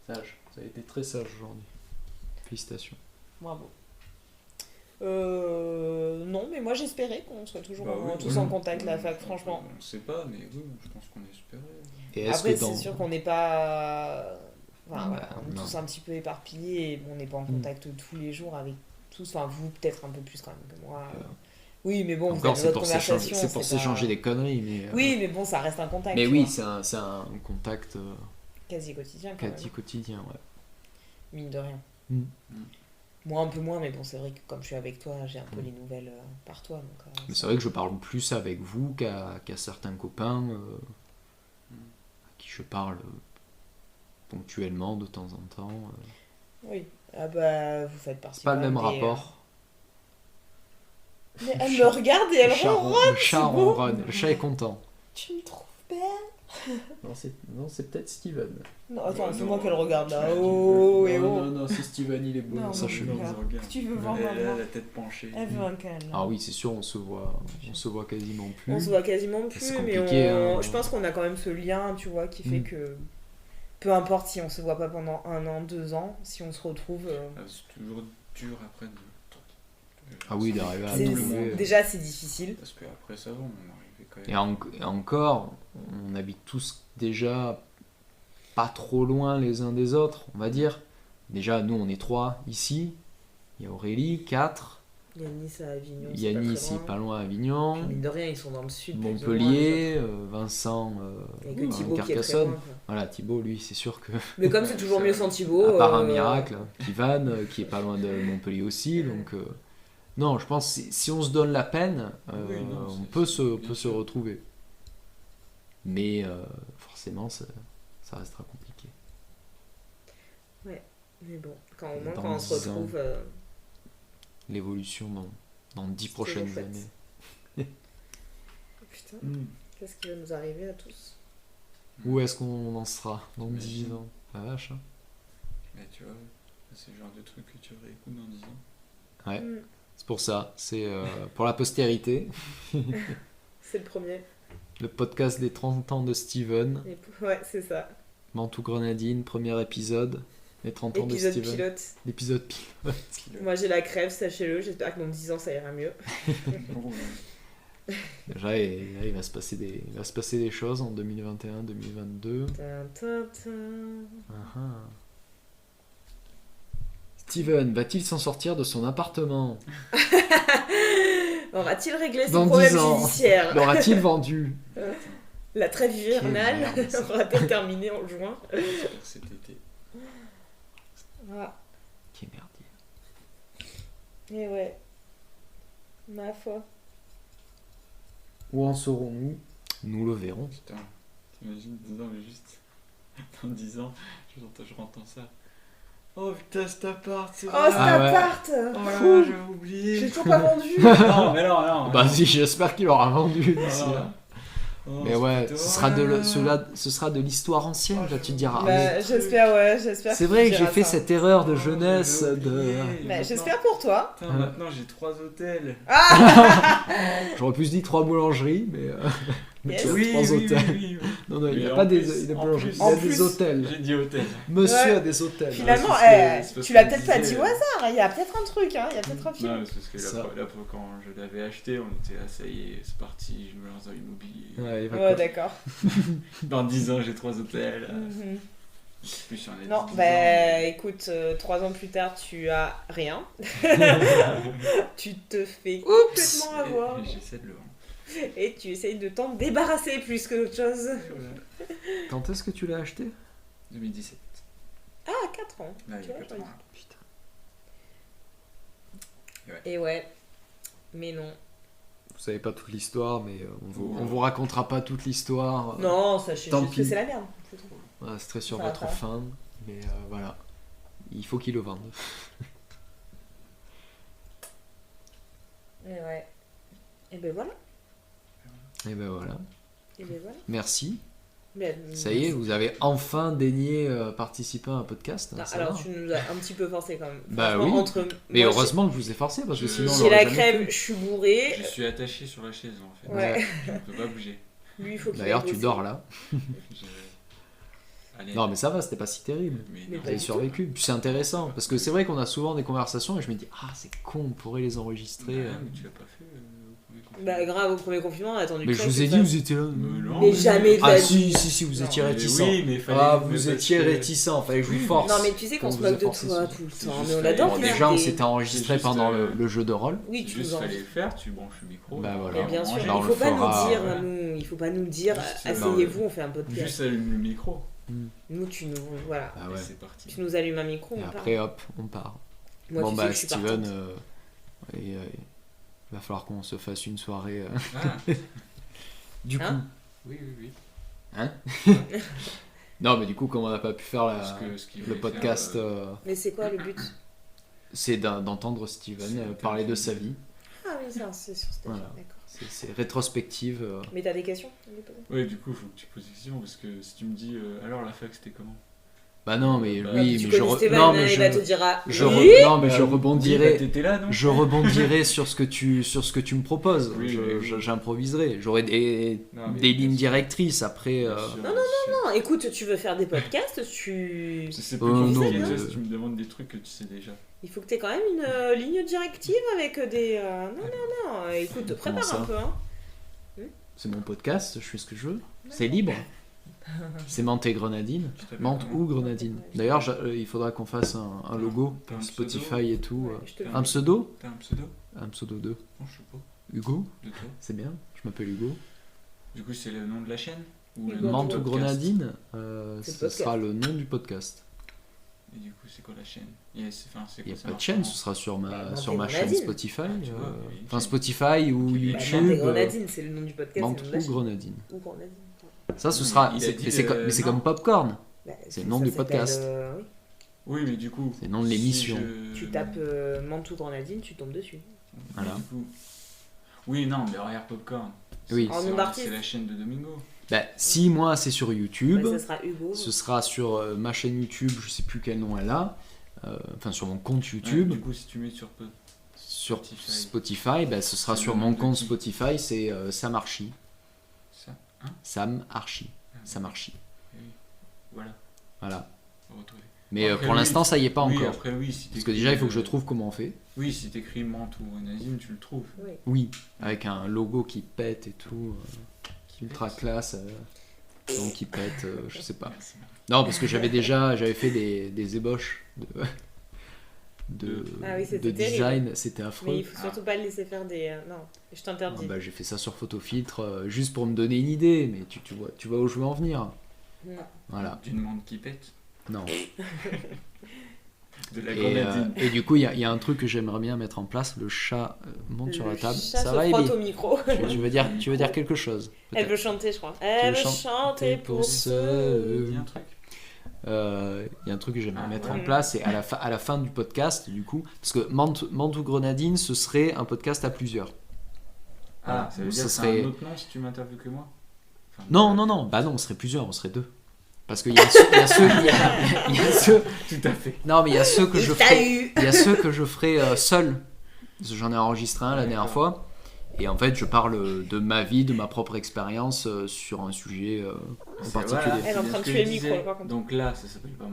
Sage. Ça a été très sage aujourd'hui. Félicitations.
Bravo. Non, mais moi j'espérais qu'on soit toujours
Bah oui,
tous
oui.
en contact à la fac, franchement.
On sait pas, mais oui, je pense qu'on espérait.
Et est-ce
Après,
que dans...
c'est sûr qu'on n'est pas. Enfin,
Ouais,
voilà, on est
non.
tous un petit peu éparpillés et on n'est pas en contact tous les jours avec tous. Enfin, vous, peut-être un peu plus quand même que moi. Oui, mais bon, vous
Encore,
avez
c'est
votre
pour s'échanger,
conversation.
c'est pour
pas-
s'échanger des conneries, mais...
Oui, mais bon, ça reste un contact.
mais
tu
oui,
vois.
c'est un contact
Quasi quotidien quand
quasi quotidien, ouais.
même. Mine de rien.
Mm.
Moi, un peu moins, mais bon, c'est vrai que comme je suis avec toi, j'ai un peu les nouvelles par toi. Donc,
Mais c'est vrai que je parle plus avec vous qu'à certains copains à qui je parle ponctuellement de temps en temps.
Oui. Ah bah, vous faites partie.
C'est pas le
quand
même
des,
rapport.
Mais elle me regarde et elle
Le chat
ronronne.
le chat
c'est beau.
ronronne, le chat est content.
Tu me trouves belle?
Non, c'est peut-être Steven.
Non, attends, c'est
non,
moi qu'elle regarde là.
tu m'as dit
Oh,
que-
et oh.
non, c'est Steven, il est beau,
Non,
sache-le.
non, regarde. Tu veux voir
Elle
maman?
a la tête penchée.
Elle veut un câlin.
Ah oui, c'est sûr, on se voit quasiment plus.
On se voit quasiment
C'est
plus, mais
compliqué, hein.
je pense qu'on a quand même ce lien, tu vois, qui fait que peu importe si on se voit pas pendant 1 an, 2 ans, si on se retrouve.
Ah, c'est toujours dur après de.
Ah oui, d'arriver à
c'est-
trouver.
Déjà, c'est difficile.
Parce qu'après ça va, on arrivait quand même.
Et encore, on habite tous déjà pas trop loin les uns des autres, on va dire. Déjà, nous, on est 3 ici. Il y a Aurélie, 4.
Il y a Nice à Avignon.
Il y a
c'est pas
Nice,
très
il est pas loin à Avignon.
Puis, mine de rien, ils sont dans le sud. plus ou moins,
Montpellier, Vincent,
les autres. Il y a que
en
Thibaut qui est très
Carcassonne.
loin, quoi.
Voilà, Thibaut, lui, c'est sûr que,
Mais comme c'est toujours mieux sans Thibaut.
à part un miracle, Kivan, qui est pas loin de Montpellier aussi, donc... non, je pense que si on se donne la peine,
Oui, non,
on
c'est-
peut
bien
se
sûr.
retrouver. Mais forcément, ça restera compliqué.
Mais bon, quand au
Et
moins,
dans
quand on se
10 ans.
retrouve.
L'évolution dans 10
C'est
prochaines
toujours
années.
Putain,
Hmm.
qu'est-ce qui va nous arriver à tous?
Où est-ce qu'on en sera dans
Mais
10
si.
ans? La vache, hein.
Mais tu vois, c'est le genre de truc que tu réécoutes dans 10 ans.
Ouais,
Mm.
c'est pour ça. C'est pour la postérité.
C'est le premier.
Le podcast des 30 ans de Steven.
Ouais, c'est ça.
Mantoue Grenadine, premier épisode. Les 30 ans
Épisode
de Steven.
pilote.
L'épisode pilote.
Moi j'ai la crève, sachez-le. J'espère que dans 10 ans ça ira mieux.
Déjà, il va se passer des choses en 2021, 2022.
Tin, tin, tin.
Ah ah. Steven va-t-il s'en sortir de son appartement?
Aura-t-il réglé ses
Dans
problèmes
10 ans.
judiciaires?
L'aura-t-il vendu?
La trêve hivernale
merde.
aura-t-elle terminé en juin?
J'espère cet été.
Ah,
Qui merdier.
et ouais. Ma foi.
Où en serons-nous? Nous le verrons.
Putain, t'imagines, non mais juste, dans 10 ans, je rentends ça. Oh putain, cet appart, c'est
Oh,
vrai.
cet
Ah ouais.
appart!
Oh là
Fou.
là, j'avais oublié.
J'ai toujours pas vendu!
Non, mais non, non.
Bah si, j'espère qu'il aura vendu d'ici
Ah,
là.
oh,
Mais ouais,
putain,
ce sera de l'histoire ancienne.
Oh,
Là, tu te diras. Ah,
Bah,
mais
j'espère, ouais, j'espère.
c'est vrai
tu
que j'ai
diras
fait
ça.
cette erreur de
Oh,
jeunesse.
j'avais
De...
oublié.
Bah,
Maintenant-
j'espère pour toi.
Putain, maintenant j'ai 3 hôtels.
J'aurais pu se dire 3 boulangeries, mais
Yes.
il y a
Oui,
3
oui,
hôtels.
oui, oui, oui.
Non, non, il n'y a
Mais
pas
en
des
plus-
boulangeries, il y
en
a
plus-
des hôtels.
J'ai dit hôtel.
Monsieur
Ouais.
a des hôtels.
Finalement,
c'est parce
tu l'as
qu'on
peut-être pas dit
disait-
au hasard. Il y a peut-être un truc, hein. Il y a peut-être un film.
Non, mais c'est parce que
Ça.
là, quand je l'avais acheté, on était là, ça y est, c'est parti, je me lance dans l'immobilier.
Ouais, il va
Ouais,
quoi.
d'accord.
Dans 10 ans, j'ai 3 hôtels.
Mhm.
Plus sur les
Non,
10
bah
ans.
écoute, 3 ans plus tard, tu as rien. Tu te fais complètement avoir.
Et j'essaie de le vendre.
Et tu essayes de t'en débarrasser plus que d'autres choses.
Quand est-ce que tu l'as acheté?
2017.
Ah, 4 ans.
Là,
Tu
il y a
vois,
4 ans.
Putain.
Et ouais. Mais non.
Vous savez pas toute l'histoire, mais on vous racontera pas toute l'histoire.
Non, sachez
tant
juste que
pis.
c'est la merde. c'est tout.
Voilà, c'est très sur
Ça
votre
attend.
fin, mais voilà. Il faut qu'il le vende.
Et ouais. Et ben voilà.
Et ben voilà.
Et ben voilà.
Merci.
Mais,
Ça y est, vous avez enfin daigné participer à un podcast.
Non,
ça
alors
va.
tu nous as un petit peu forcé quand même.
Bah
Franchement,
oui.
entre
Mais
moi,
heureusement que je vous ai forcé parce que sinon on
j'ai
l'aurait
la
jamais
crève,
fait.
je suis bourrée.
Je suis attaché sur la chaise en fait.
Ouais.
Je ne peux pas bouger.
Lui, il faut qu'il
D'ailleurs,
aille
tu
bosser.
dors là.
Allez,
Non, mais ça va, c'était pas si terrible.
mais
Mais
non.
pas
T'avais
du
survécu. Puis c'est intéressant, parce que c'est vrai qu'on a souvent des conversations et je me dis, ah, c'est con, on pourrait les enregistrer.
Ah, mais tu l'as pas fait au premier confinement.
Bah, grave, au premier confinement, on a attendu
Mais
que
je
ça,
vous ai
c'est
dit,
ça.
vous étiez là.
Non,
Mais jamais de la
Ah,
vie.
si, vous
Non,
étiez
mais
réticents.
oui, mais fallait-
Ah,
mais
vous
parce
étiez
que-
réticents, fallait que je vous force.
Non, mais tu sais qu'on
Qu'on
se
vous
moque
a
de
forcé
toi
sur-
tout le
c'est
temps.
juste
Mais on
fallait-
adore
Bon,
Bon,
faire
déjà, on
des-
s'était enregistré
C'est juste,
pendant le jeu de rôle.
Oui, tu
Juste
nous
fallait le
enregistres.
faire, tu branches le micro.
Bah,
on
voilà.
Mais
va
bien sûr,
manger.
Bah, on
il
le
faut pas
fera,
nous dire,
ouais.
nous, il faut pas nous dire,
Juste,
asseyez-vous, on fait un podcast.
Juste allume le micro.
Nous, tu nous, voilà,
Ah
Et
ouais.
c'est parti.
tu nous allumes un micro,
Et
on
après,
parle.
hop, on part.
Moi,
Bon,
tu sais
bah,
que je suis
Steven,
partante.
il va falloir qu'on se fasse une soirée.
Ah,
Du coup.
Hein
oui, oui, oui.
Hein Non, mais du coup, comme on n'a pas pu faire
Parce que ce qu'il
le
voulait
podcast,
faire,
Mais c'est quoi le but?
c'est d'entendre Steven
C'est
parler de
intéressant.
sa vie.
Ah oui, c'est sur stage,
Voilà.
d'accord.
C'est rétrospective.
Mais t'as des questions à lui poser?
Ouais, du coup, il faut que tu poses des questions parce que si tu me dis alors la fac c'était comment?
Bah non, mais
Bah,
oui,
tu
mais
connais Steven,
non, mais
il va te dire ah,
je
oui.
non, mais je
Bah,
rebondirai.
t'étais là, non?
Je rebondirai sur ce que tu me proposes.
Oui, oui.
J'improviserai. J'aurai
Non, mais
des
bien
lignes
sûr.
directrices après.
Bien sûr,
Non,
bien sûr.
Non, écoute, tu veux faire des podcasts, tu...
C'est
Oh,
plus
non,
compliqué
mais-
si tu me demandes des trucs que tu sais déjà.
Il faut que t'aies quand même une ligne directive avec des... Non, écoute,
Comment
prépare
ça
un peu, hein.
C'est mon podcast, je fais ce que je veux. C'est libre. C'est Menthe et Grenadine.
Tu t'appelles
Menthe
comment?
ou Grenadine. D'ailleurs, il faudra qu'on fasse un logo,
T'as un
Spotify et tout.
Ouais, je te le
Un
fais.
pseudo
T'as un pseudo?
Un pseudo 2.
Non, je sais pas.
Hugo
De toi.
C'est bien, je m'appelle Hugo.
Du coup, c'est le nom de la chaîne? Ou le
Hugo.
nom
Menthe
du
ou
podcast?
Grenadine,
C'est le
ce
podcast.
sera le nom du podcast.
Et du coup, c'est quoi la chaîne?
Il n'y a pas de chaîne, ce sera sur
Bah,
sur
Menthe
ma
et
chaîne
Grenadine.
Spotify.
tu vois, il y a une
Enfin,
chaîne.
Spotify ou
Bah,
Bah,
YouTube.
Menthe et Grenadine, c'est le nom du podcast,
Menthe
c'est le nom de
ou
la chaîne.
Grenadine.
Ou Grenadine.
Ça, ce
Non,
sera.
il a dit,
Mais c'est
non.
comme Popcorn.
Bah,
C'est le
ça
nom du
s'appelle,
podcast.
oui.
Oui, mais du coup.
C'est le nom de l'émission.
Tu tapes Menthe ou Grenadine, tu tombes dessus.
Voilà.
Du coup... Oui, non, mais regarde Popcorn.
Oui.
En nom d'artiste.
C'est la chaîne de Domingo.
Bah, si moi c'est sur YouTube,
Bah, ça sera Hugo.
ce sera sur ma chaîne YouTube, je sais plus quel nom elle a. Enfin, sur mon compte
Ouais,
YouTube.
du coup, si tu mets sur peu.
Sur
Spotify.
Spotify, bah, ce sera
C'est
sur
le
mon
nom de
compte
qui
Spotify, c'est Sam Archie.
Ça. Hein?
Sam Archie.
Ah,
Sam Archie.
oui. Voilà,
Pour
on va retrouver.
Mais
Après,
pour
oui.
l'instant, ça y est pas
Oui,
encore.
après, oui, si
Parce que
t'écris,
déjà, il faut que je trouve comment on fait.
Oui, si t'écris Menthe ou Grenadine, tu le trouves.
Oui.
Oui, avec un logo qui pète et tout. Ultra classe. Donc qui pète, je sais pas.
Merci.
Non, parce que j'avais fait des ébauches de
Ah oui, c'était
de
terrible.
design, c'était affreux.
Mais il faut surtout pas le laisser faire des... Non, je
Ah
t'interdis.
bah, j'ai fait ça sur Photofiltre juste pour me donner une idée, mais tu vois où je veux en venir.
Non.
Voilà.
D'une menthe qui pète.
Non.
De la
Et,
grenadine.
et du coup, il y a un truc que j'aimerais bien mettre en place. Le chat monte sur la
Le
table.
chat
Ça
se
va,
frotte
Ebi
au micro.
tu veux dire quelque chose
Elle
peut-être.
veut chanter, je crois. Elle veut
veux
chanter pour ceux...
Il y a un truc.
Il y a un truc que j'aimerais
Ah,
mettre
ouais.
en place, et à la fin du podcast, du coup, parce que Menthe ou Grenadine, ce serait un podcast à plusieurs.
Ah, ça veut
Ce
dire que
serait-
c'est un autre nom si tu m'interviews que moi. Enfin,
Non, bah non, on serait plusieurs, on serait deux. Parce qu'il y a ceux,
Tout à fait.
non, mais il y a ceux que je
Il t'a
ferai,
eu.
il y a ceux que je ferai seul. Parce que j'en ai enregistré un la dernière fois. Et en fait, je parle de ma vie, de ma propre expérience sur un sujet en particulier.
Elle est en train de tuer le micro, par contre.
Donc là, ça s'appelle pas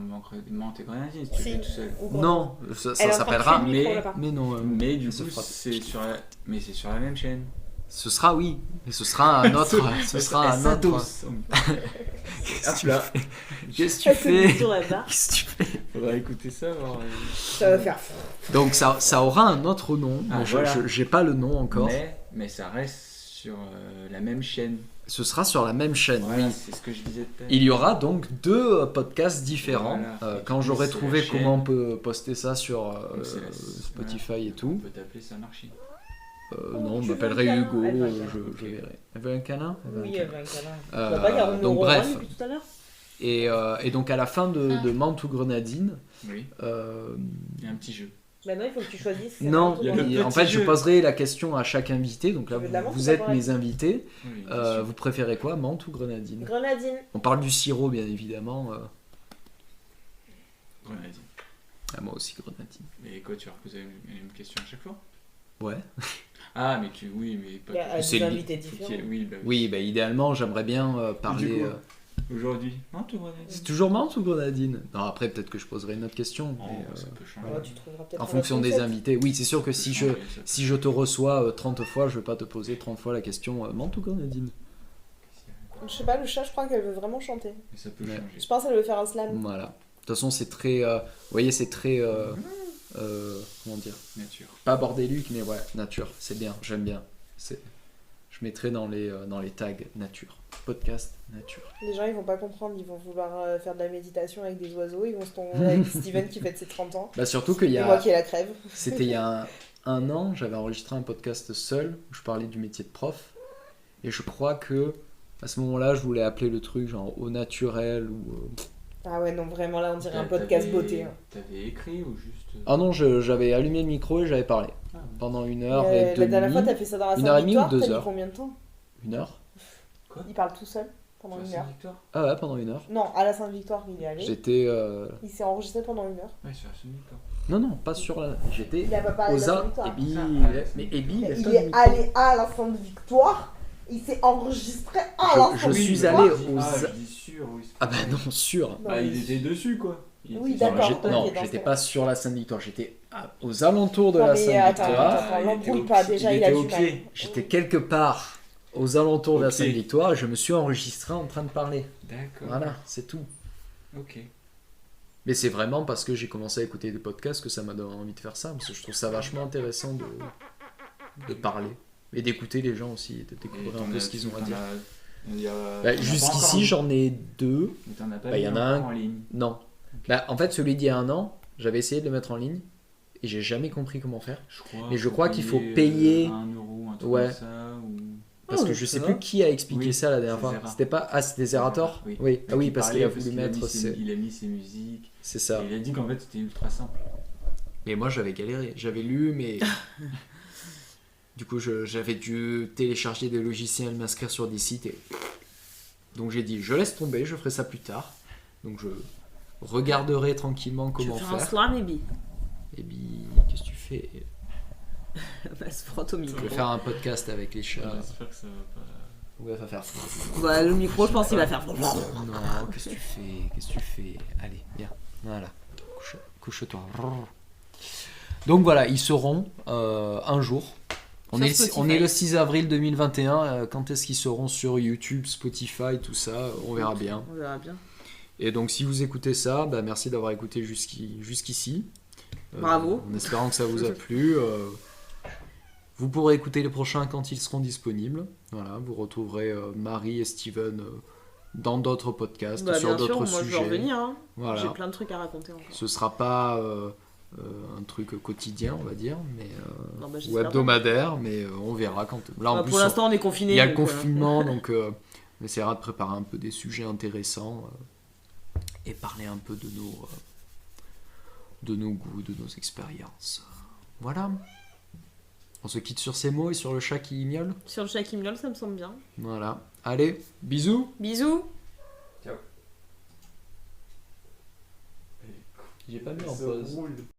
Menthe et Grenadine si tu
Si.
fais tout seul.
Ou quoi.
Non, ça
Elle est en train de
s'appellera.
tuer le micro,
mais-
là, par contre.
Mais non,
Mais du
elle se
coup,
frotte.
c'est sur la même chaîne.
Ce sera oui, mais ce sera un autre. ce sera un autre. Qu'est-ce que tu fais Qu'est-ce que tu
Elle se met
fais
sur la barre.
Qu'est-ce que tu fais
Faudra écouter ça. voir,
Ça va faire...
Donc ça aura un autre nom.
Ah,
mais
voilà.
j'ai pas le nom encore.
Mais ça reste sur la même chaîne.
Ce sera sur la même chaîne.
Voilà,
Oui.
c'est ce que je disais tout à l'heure.
Il y aura donc deux podcasts différents.
Voilà. Et
Quand
du coup,
j'aurai
c'est
trouvé
la chaîne.
comment on peut poster ça sur
Donc, c'est la-
Spotify et
On
tout.
peut t'appeler Sam Archie.
Non, on
Tu veux
m'appellerait
un
Hugo.
câlin Elle veut un câlin.
Je verrai. Elle veut un câlin
Oui, elle veut un câlin.
Euh,
Tu vois pas, il y a un
donc,
euro
bref.
depuis tout à l'heure.
Et donc à la fin de Menthe ou Grenadine,
Oui.
euh,
Il y a un petit jeu.
Bah non, il faut que tu choisisses.
non,
Il y a le
en
petit
fait je
jeu.
poserai la question à chaque invité. Donc là,
Tu veux de la menthe
vous
ou
êtes
pas
mes invités.
Oui, bien sûr.
Vous préférez quoi, menthe ou grenadine?
Grenadine.
On parle du sirop, bien évidemment.
Grenadine.
Ah, moi aussi, grenadine.
Et quoi, tu vas reposer la même question à chaque fois?
Ouais.
Ah, mais oui, mais pas
Il y a
C'est
des
li-
invités différents.
Oui, bah
Oui, bah idéalement, j'aimerais bien parler.
Du coup, aujourd'hui. Non, tout va
C'est toujours menthe ou grenadine? Non, après, peut-être que je poserai une autre question.
Oh,
mais,
ça peut changer.
Ouais, tu trouveras peut-être
en
un
fonction
autre
des
concept.
invités. Oui, c'est sûr que
Ça peut
si
changer,
si je te reçois 30 fois, je vais pas te poser 30 fois la question menthe ou grenadine?
Je sais pas, le chat, je crois qu'elle veut vraiment chanter.
Mais ça peut
Ouais.
changer.
Je pense qu'elle veut faire un slam.
Voilà. De toute façon, c'est très. Vous voyez, c'est très. Comment dire?
Nature.
Pas bordélique, mais ouais, nature. C'est bien, j'aime bien. Je mettrai dans les tags nature. Podcast nature.
Les gens, ils vont pas comprendre, ils vont vouloir faire de la méditation avec des oiseaux, ils vont se tomber avec Steven qui fête ses 30 ans.
Bah, surtout qu'il y
Et moi
a.
qui ai la crève.
C'était il y a un an, j'avais enregistré un podcast seul où je parlais du métier de prof. Et je crois que à ce moment-là, je voulais appeler le truc genre au naturel ou.
Ah ouais, non, vraiment, là, on dirait un podcast beauté. Hein.
T'avais écrit ou juste.
Ah non, j'avais allumé le micro et j'avais parlé
Ah, ouais.
pendant 1h
La
et demie.
dernière fois, t'as fait ça dans la
Une heure et demie ou
Sainte-Victoire,
2
t'as mis
heures?
combien de temps
1h?
Il parle tout seul pendant
Sur
une
la
heure.
Sainte-Victoire.
Ah ouais, pendant 1h.
Non, à la Sainte-Victoire, il est allé.
J'étais.
Il s'est enregistré pendant une heure.
Ouais, sur la Sainte-Victoire.
Non, non, pas sur la. J'étais
Il a pas parlé de
aux
la
A.
Sainte-Victoire.
Ebi, mais Ebi,
Il
lève-toi du
est
micro.
allé à la Sainte-Victoire, il s'est enregistré à la
Je suis
Sainte-Victoire.
allé aux.
Ah, je dis sûr, oui.
Ah bah non, sûr.
Non,
Bah, il
mais-
était dessus, quoi. Il
Oui,
était sur
d'accord.
la-
Non,
ok, dans ce
j'étais
cas-là.
pas sur la Sainte-Victoire, j'étais aux alentours de
Non,
la
mais attends,
Sainte-Victoire.
attends,
il
l'embrouille
était
pas,
au-
déjà
il
il a
était
du
au
mal.
pied.
J'étais quelque part aux alentours de la
Ok.
Sainte-Victoire et je me suis enregistré en train de parler.
D'accord.
Voilà, c'est tout.
Ok.
Mais c'est vraiment parce que j'ai commencé à écouter des podcasts que ça m'a donné envie de faire ça, parce que je trouve ça vachement intéressant de parler. Et d'écouter les gens aussi, et de découvrir un peu ce qu'ils ont à dire. Bah, jusqu'ici, j'en ai 2.
Mais t'en as pas
Bah,
mis
y en a
encore
un.
en ligne.
Non. Bah, en fait, celui d'il y a un an, j'avais essayé de le mettre en ligne et j'ai jamais compris comment faire. Mais je crois qu'il faut payer.
1 euro, un truc
Ouais.
comme ça. Ou...
Parce
Oh,
que je
ça
sais
va.
plus qui a expliqué
Oui,
ça la dernière
c'est
fois.
Zera.
C'était pas. Ah, c'était Zerator.
Oui.
Oui, ah oui,
Qui
parce qu'il
parlait
a voulu mettre.
Il a mis ses musiques.
C'est ça.
Et il a dit qu'en fait c'était ultra simple.
Mais moi j'avais galéré, j'avais lu mais du coup j'avais dû télécharger des logiciels, m'inscrire sur des sites et donc j'ai dit je laisse tomber, je ferai ça plus tard. Donc je regarderai tranquillement
Tu veux
comment
faire un
faire.
slam, Ebi?
Et puis qu'est-ce que tu fais?
Elle se frotte au
Je
micro.
vais faire un podcast avec les chats.
J'espère que ça va pas.
Ouais, va faire.
Bah, le micro, je pense qu'il va faire.
Non, qu'est-ce que tu fais? Qu'est-ce que tu fais? Allez, viens. Voilà. Couche-toi. Donc voilà, ils seront un jour. On
Sur
est,
Spotify.
on est le 6 avril 2021. Quand est-ce qu'ils seront sur YouTube, Spotify, tout ça? On verra bien.
On verra bien.
Et donc si vous écoutez ça, bah, merci d'avoir écouté jusqu'ici.
Bravo.
En espérant que ça vous a plu. Vous pourrez écouter les prochains quand ils seront disponibles. Voilà, vous retrouverez Marie et Steven dans d'autres podcasts,
Bah,
sur
bien sûr,
d'autres
moi je
sujets.
vais revenir. Hein. J'ai
Voilà.
plein de trucs à raconter encore.
Ce sera pas un truc quotidien, on va dire, mais
Non, bah,
ou
j'espère
hebdomadaire, mais on verra quand. Là, en
Bah,
plus,
pour l'instant, on est confinés.
il y a le
donc,
confinement, donc on essaiera de préparer un peu des sujets intéressants et parler un peu de nos goûts, de nos expériences. Voilà. On se quitte sur ces mots et sur le chat qui miaule.
Sur le chat qui miaule, ça me semble bien.
Voilà. Allez, bisous.
Bisous.
J'ai pas mis en
Ça
pause.
roule.